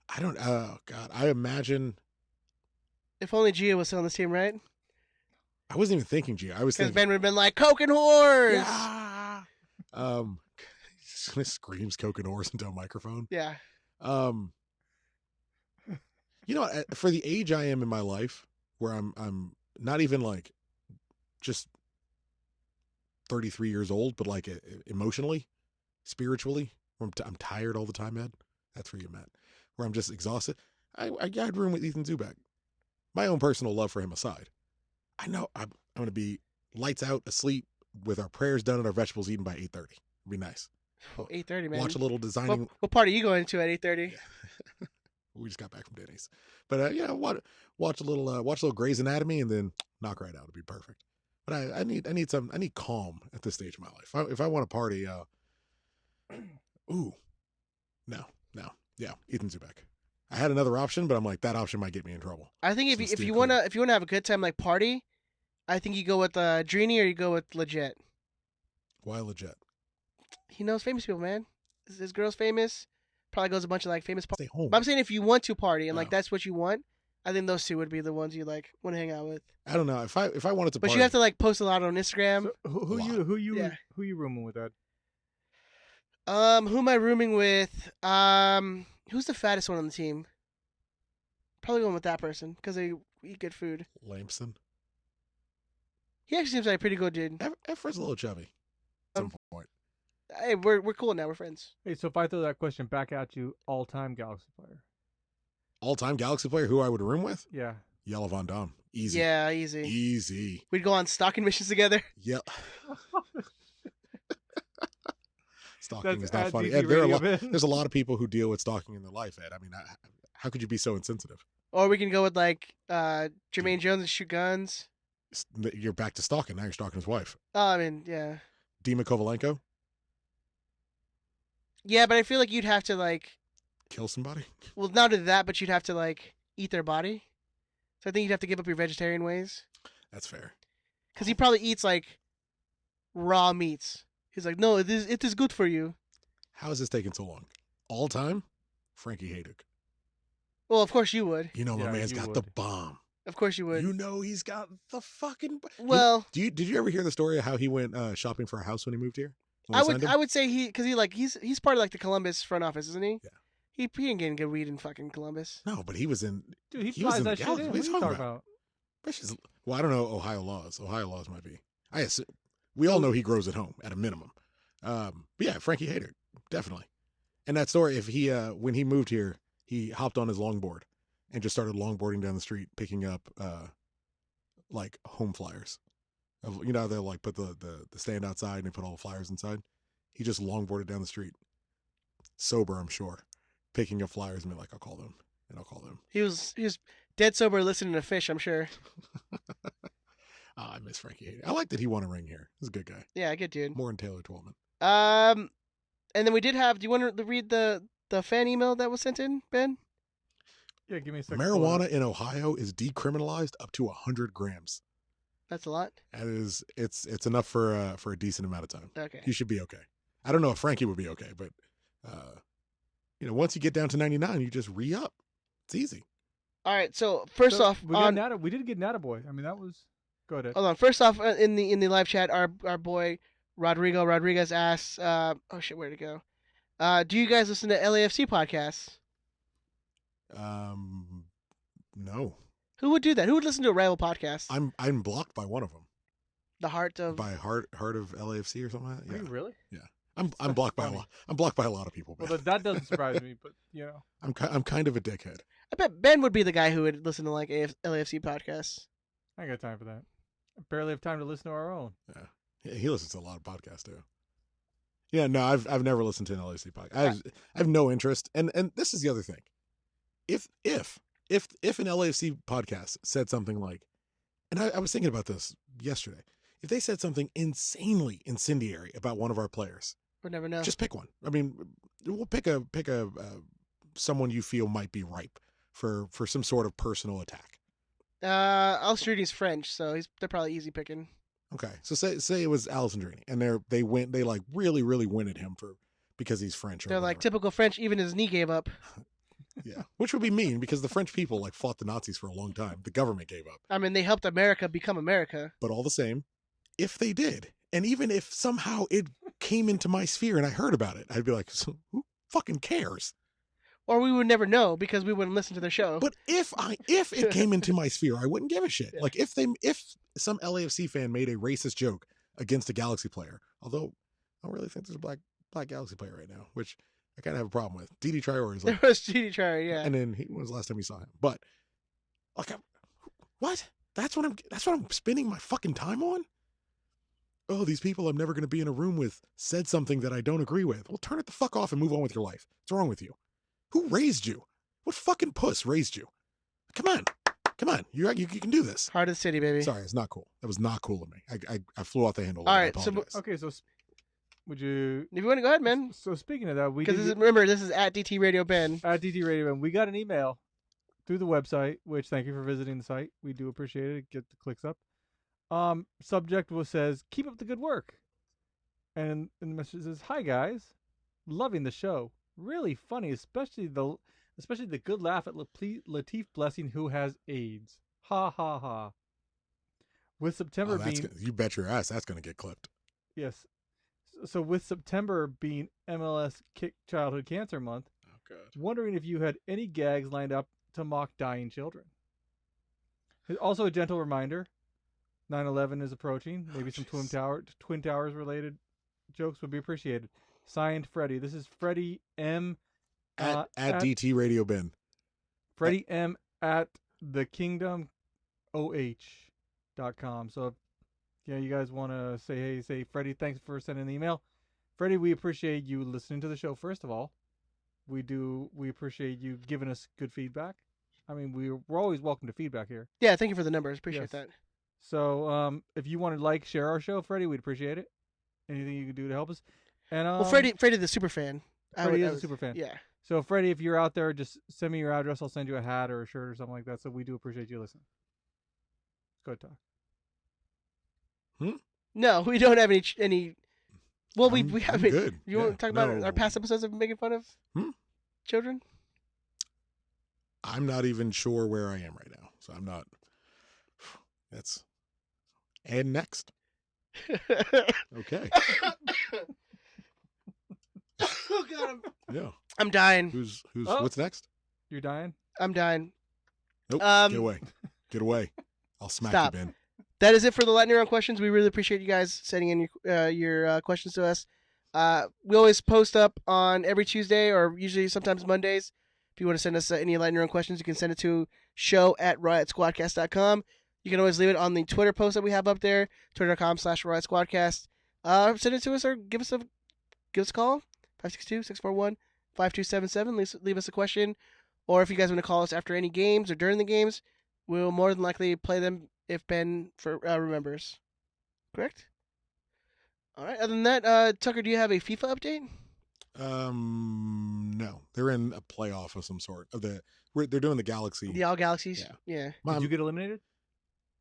I don't. Oh God, I imagine If only Gia was still on this team, right? I wasn't even thinking Gio. I was Because thinking Ben would have been like, Coke and whores! yeah. Screams Coke and horse into a microphone. Yeah. You know, for the age I am in my life, where I'm not even like just 33 years old, but like emotionally, spiritually, where I'm tired all the time, Ed. That's where you're at. Where I'm just exhausted. I'd room with Ethan Zubak. My own personal love for him aside, I know I'm going to be lights out, asleep, with our prayers done and our vegetables eaten by 8:30. It'd be nice. 8:30, man. Watch a little designing. What party are you going to at 8:30? Yeah. We just got back from Denny's, but yeah, watch a little Grey's Anatomy and then knock right out. It'd be perfect. But I need calm at this stage of my life. If I want to party, no, yeah, Ethan Zubak. I had another option, but I'm like, that option might get me in trouble. I think if you wanna have a good time, like party, I think you go with Drini or you go with Legit. Why Legit? He knows famous people, man. His girl's famous. Probably goes a bunch of like famous Stay home. But I'm saying if you want to party and like No. that's what you want, I think those two would be the ones you like want to hang out with. I don't know if I wanted to. But party, you have to like post a lot on Instagram. So who you Yeah. rooming with, Ed? Who am I rooming with? Who's the fattest one on the team? Probably going with that person because they eat good food. Lamson. He actually seems like a pretty good dude. Efra's a little chubby. At some point. Hey, we're cool now. We're friends. Hey, so if I throw that question back at you, all-time Galaxy player. All-time Galaxy player who I would room with? Yeah. Yellow Von Dom. Easy. Yeah, easy. Easy. We'd go on stalking missions together. Yeah. Stalking That's is not at funny. DT Ed, Radio, man. there's a lot of people who deal with stalking in their life, Ed. I mean, how could you be so insensitive? Or we can go with like Jermaine Jones and shoot guns. You're back to stalking. Now you're stalking his wife. Oh, I mean, yeah. Dima Kovalenko? Yeah, but I feel like you'd have to like, Kill somebody? well, not only that, but you'd have to like eat their body. So I think you'd have to give up your vegetarian ways. That's fair. Because he probably eats like raw meats. He's like, no, it is good for you. How is this taking so long? All time? Frankie Hayduk. Well, of course you would. You know my Yeah, man's you got would. the bomb. Of course you would. You know he's got the fucking. Well, did you ever hear the story of how he went shopping for a house when he moved here? When I we would signed him? I would say he's part of like the Columbus front office, isn't he? Yeah. He ain't getting good weed in fucking Columbus. No, but he was in. Dude, he was flies in the that shit Galaxy. in. What are What you are you talking talking about? Well, I don't know Ohio laws. Ohio laws might be. I assume we all know he grows at home at a minimum. But yeah, Frankie Hader, definitely. And that story, if he when he moved here, he hopped on his longboard and just started longboarding down the street, picking up like home flyers. You know, they'll like put the stand outside and they put all the flyers inside. He just longboarded down the street, sober, I'm sure, picking up flyers and be like, I'll call them. He was dead sober listening to Fish, I'm sure. I miss Frankie Hader. I like that he won a ring here. He's a good guy. Yeah, good dude. More than Taylor Twellman. And then we did have. Do you want to read the fan email that was sent in, Ben? Yeah, give me a second. Marijuana in Ohio is decriminalized up to 100 grams. That's a lot. That is, it's enough for a decent amount of time. Okay. You should be okay. I don't know if Frankie would be okay, but once you get down to 99, you just re-up. It's easy. All right. So first off, we did get Nataboy. I mean, that was go ahead. Hold on. First off, in the live chat, our boy Rodrigo Rodriguez asks, oh shit, where'd it go? Do you guys listen to LAFC podcasts? No. Who would do that? Who would listen to a rival podcast? I'm blocked by one of them. The Heart of Heart of LAFC or something like that. Are Yeah. you really? Yeah. I'm blocked by a lot. I'm blocked by a lot of people. Well, Ben. that doesn't surprise me, but I'm kind of a dickhead. I bet Ben would be the guy who would listen to like LAFC podcasts. I ain't got time for that. I barely have time to listen to our own. Yeah. He listens to a lot of podcasts too. Yeah, no, I've never listened to an LAC podcast. I have no interest. And this is the other thing. If an LAFC podcast said something like, and I was thinking about this yesterday, if they said something insanely incendiary about one of our players, We'll never know. just pick one. I mean, we'll pick a someone you feel might be ripe for some sort of personal attack. Alstrini's French, so they're probably easy picking. Okay, so say it was Alessandrini, and they like really went at him because he's French. Or They're like whatever. typical French. Even his knee gave up. Yeah, which would be mean because the French people like fought the Nazis for a long time. The government gave up. I mean, they helped America become America. But all the same, if they did, and even if somehow it came into my sphere and I heard about it, I'd be like, so who fucking cares? Or we would never know because we wouldn't listen to their show. But if it came into my sphere, I wouldn't give a shit. Yeah. Like if some LAFC fan made a racist joke against a Galaxy player, although I don't really think there's a black Galaxy player right now, which I kind of have a problem with. Didi Traore is like, There was GD Trier, yeah. and then when was the last time you saw him? But like, what? That's what I'm spending my fucking time on. Oh, these people I'm never going to be in a room with said something that I don't agree with. Well, turn it the fuck off and move on with your life. What's wrong with you? Who raised you? What fucking puss raised you? Come on. You can do this. Heart of the city, baby. Sorry, it's not cool. That was not cool of me. I flew off the handle. All I right, so apologize. Okay, so would you? if you want to go ahead, man. So speaking of that, we Because did remember, this is at DT Radio Ben. at DT Radio, and we got an email through the website. Which thank you for visiting the site. We do appreciate it. Get the clicks up. Subject says, "Keep up the good work," and the message says, "Hi guys, loving the show. Really funny, especially the good laugh at Latif Blessing, who has AIDS. Ha ha ha." With September being you bet your ass that's going to get clipped. yes, so with September being MLS Childhood Cancer Month, Oh god. wondering if you had any gags lined up to mock dying children. Also, a gentle reminder: 9/11 is approaching. Maybe some Twin Towers related jokes would be appreciated. Signed, Freddie. This is Freddie M. At DT Radio Ben. Freddie M. at thekingdomoh.com. So, if you guys want to say Freddie, thanks for sending the email. Freddie, we appreciate you listening to the show. First of all, we appreciate you giving us good feedback. I mean, we're always welcome to feedback here. Yeah, thank you for the numbers. Appreciate Yes. that. So, if you want to share our show, Freddie, we'd appreciate it. Anything you can do to help us. And Well, Freddie the super fan. Freddie is a super fan. Yeah. So, Freddie, if you're out there, just send me your address. I'll send you a hat or a shirt or something like that. So we do appreciate you listening. Go ahead, talk. No, we don't have any. Well, we have I'm it. good. You want to talk about No. our past episodes of making fun of children? I'm not even sure where I am right now, so I'm not. That's. And next. Okay. Oh God, Yeah. I'm dying. Who's Oh. what's next? You're dying? I'm dying. Nope. Um, Get away. Get away. I'll smack stop. you, Ben. That is it for the lightning round questions. We really appreciate you guys sending in your questions to us. We always post up on every Tuesday or usually sometimes Mondays. If you want to send us any lightning round questions, you can send it to show@riotsquadcast.com. You can always leave it on the Twitter post that we have up there, twitter.com/riotsquadcast. Send it to us or give us a call, 562-641-5277. Leave us a question. Or if you guys want to call us after any games or during the games, we'll more than likely play them if Ben remembers. Correct? All right. Other than that, Tucker, do you have a FIFA update? No. They're in a playoff of some sort. They're doing the Galaxy. The All Galaxies? Yeah. Yeah. Did you get eliminated?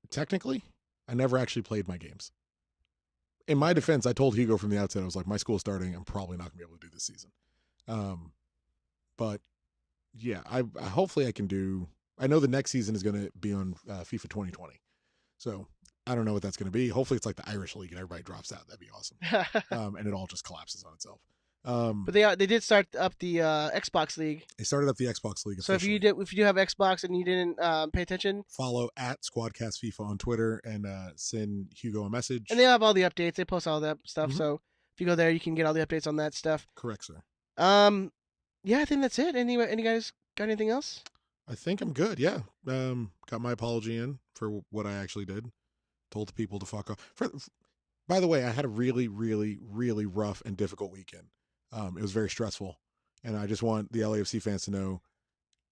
Technically, I never actually played my games. In my defense, I told Hugo from the outset, I was like, my school's starting. I'm probably not going to be able to do this season. But yeah, I hopefully I can do. I know the next season is going to be on FIFA 2020. So I don't know what that's going to be. Hopefully it's like the Irish League and everybody drops out. That'd be awesome. And it all just collapses on itself. But they did start up the Xbox League. They started up the Xbox League. So if you do have Xbox and you didn't pay attention, follow at Squadcast FIFA on Twitter and send Hugo a message. and they have all the updates. They post all that stuff. Mhm. So if you go there, you can get all the updates on that stuff. Correct, sir. Yeah, I think that's it. Any guys got anything else? I think I'm good. Yeah. Got my apology in for what I actually did. Told the people to fuck off. By the way, I had a really, really, really rough and difficult weekend. It was very stressful, and I just want the LAFC fans to know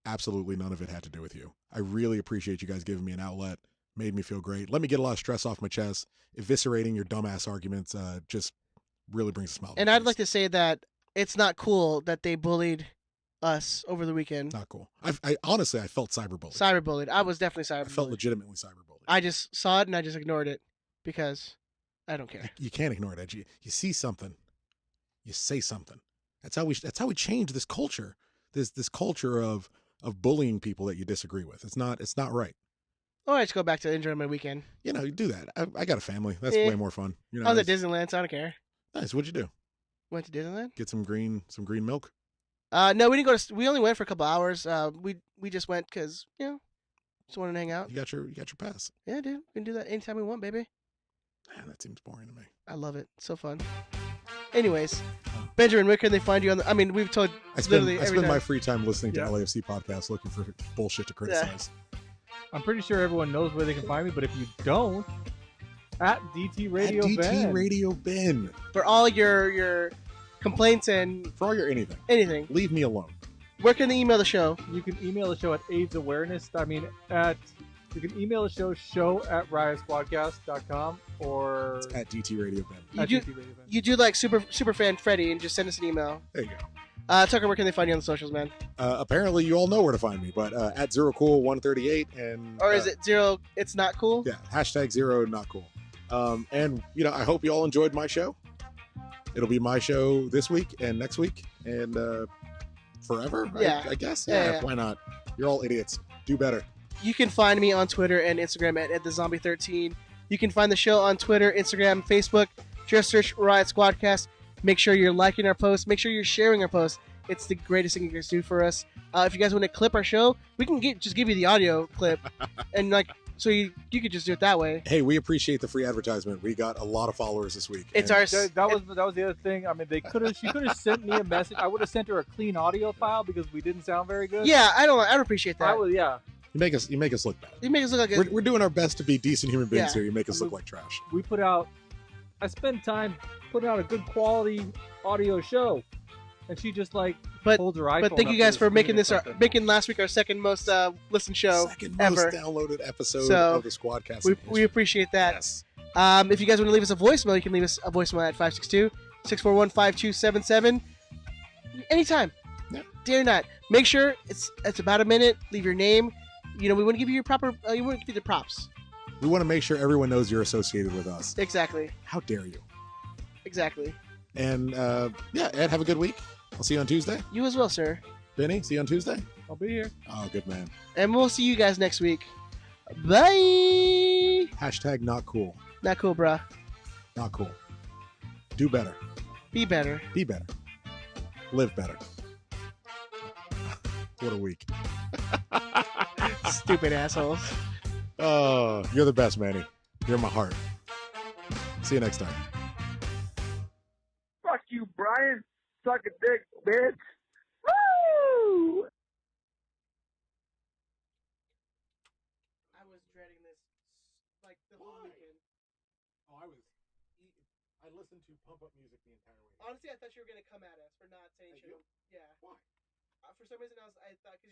absolutely none of it had to do with you. I really appreciate you guys giving me an outlet. Made me feel great. Let me get a lot of stress off my chest. Eviscerating your dumbass arguments just really brings a smile. And I'd like to say that it's not cool that they bullied us over the weekend. Not cool. I honestly, I felt cyberbullied. Cyberbullied. I was definitely I felt cyberbullied. legitimately cyberbullied. I just saw it and I just ignored it because I don't care. You can't ignore it. You see something, you say something. That's how we change this culture. this culture of bullying people that you disagree with. It's not right. Oh, I just go back to enjoying my weekend. You know, you do that. I got a family. That's Eh. way more fun. You know, I was at Disneyland, so I don't care. nice. What'd you do? Went to Disneyland. Get some green milk. No, we didn't go to. We only went for a couple hours. We just went because just wanted to hang out. You got your pass. Yeah, dude, we can do that anytime we want, baby. Man, that seems boring to me. I love it. So fun. Anyways, Benjamin, where can they find you on? We've told I literally every spend time. my free time listening to Yeah. LAFC podcasts, looking for bullshit to criticize. I'm pretty sure everyone knows where they can find me, but if you don't, at DT Radio At DT Ben. Radio Ben. For all your complaints and For all your anything, leave me alone. where can they email the show? You can email the show at AIDS Awareness. You can email the show at riotsquadcast.com or It's at DT Radio Ben. You at do- DT Radio Ben. You do like super fan Freddy and just send us an email. There you go. Tucker, where can they find you on the socials, man? Apparently, you all know where to find me, but at ZeroCool138 and Or is it zero? It's not cool. yeah, #0 not cool. And I hope you all enjoyed my show. It'll be my show this week and next week and forever. Yeah. I guess. Yeah, yeah. Why not? You're all idiots. Do better. You can find me on Twitter and Instagram at thezombie13. You can find the show on Twitter, Instagram, Facebook. Just search Riot Squadcast. Make sure you're liking our posts. Make sure you're sharing our posts. It's the greatest thing you guys do for us. If you guys want to clip our show, we can just give you the audio clip, and so you could just do it that way. Hey, we appreciate the free advertisement. We got a lot of followers this week. It's and our That was the other thing. I mean, she could have sent me a message. I would have sent her a clean audio file because we didn't sound very good. Yeah, I don't appreciate that. You make us look bad. You make us look like We're doing our best to be decent human beings Yeah. here. You make us look like trash. We put out. I spend time putting out a good quality audio show, and she just But- holds her iPhone. But thank up you to guys the for screen making or this something. making last week our second most listened show Second most ever. downloaded episode So, of the Squadcast. We appreciate that. Yes. If you guys want to leave us a voicemail, you can leave us a voicemail at 562-641-5277. Anytime. Yeah. Day or night. Make sure it's about a minute. Leave your name. We want to give you your proper. You want to give you the props. We want to make sure everyone knows you're associated with us. Exactly. How dare you? Exactly. And Ed, have a good week. I'll see you on Tuesday. You as well, sir. Benny, see you on Tuesday. I'll be here. Oh, good man. And we'll see you guys next week. Bye. #not cool. Not cool, bruh. Not cool. Do better. Be better. Be better. Live better. What a week. Stupid assholes. Oh, you're the best, Manny. You're my heart. See you next time. Fuck you, Brian. Suck a dick, bitch. Woo! I was dreading this like the whole weekend. Oh, I listened to pump up music the entire week. Honestly, I thought you were gonna come at us for not saying shit. Yeah. Why? For some reason, I thought because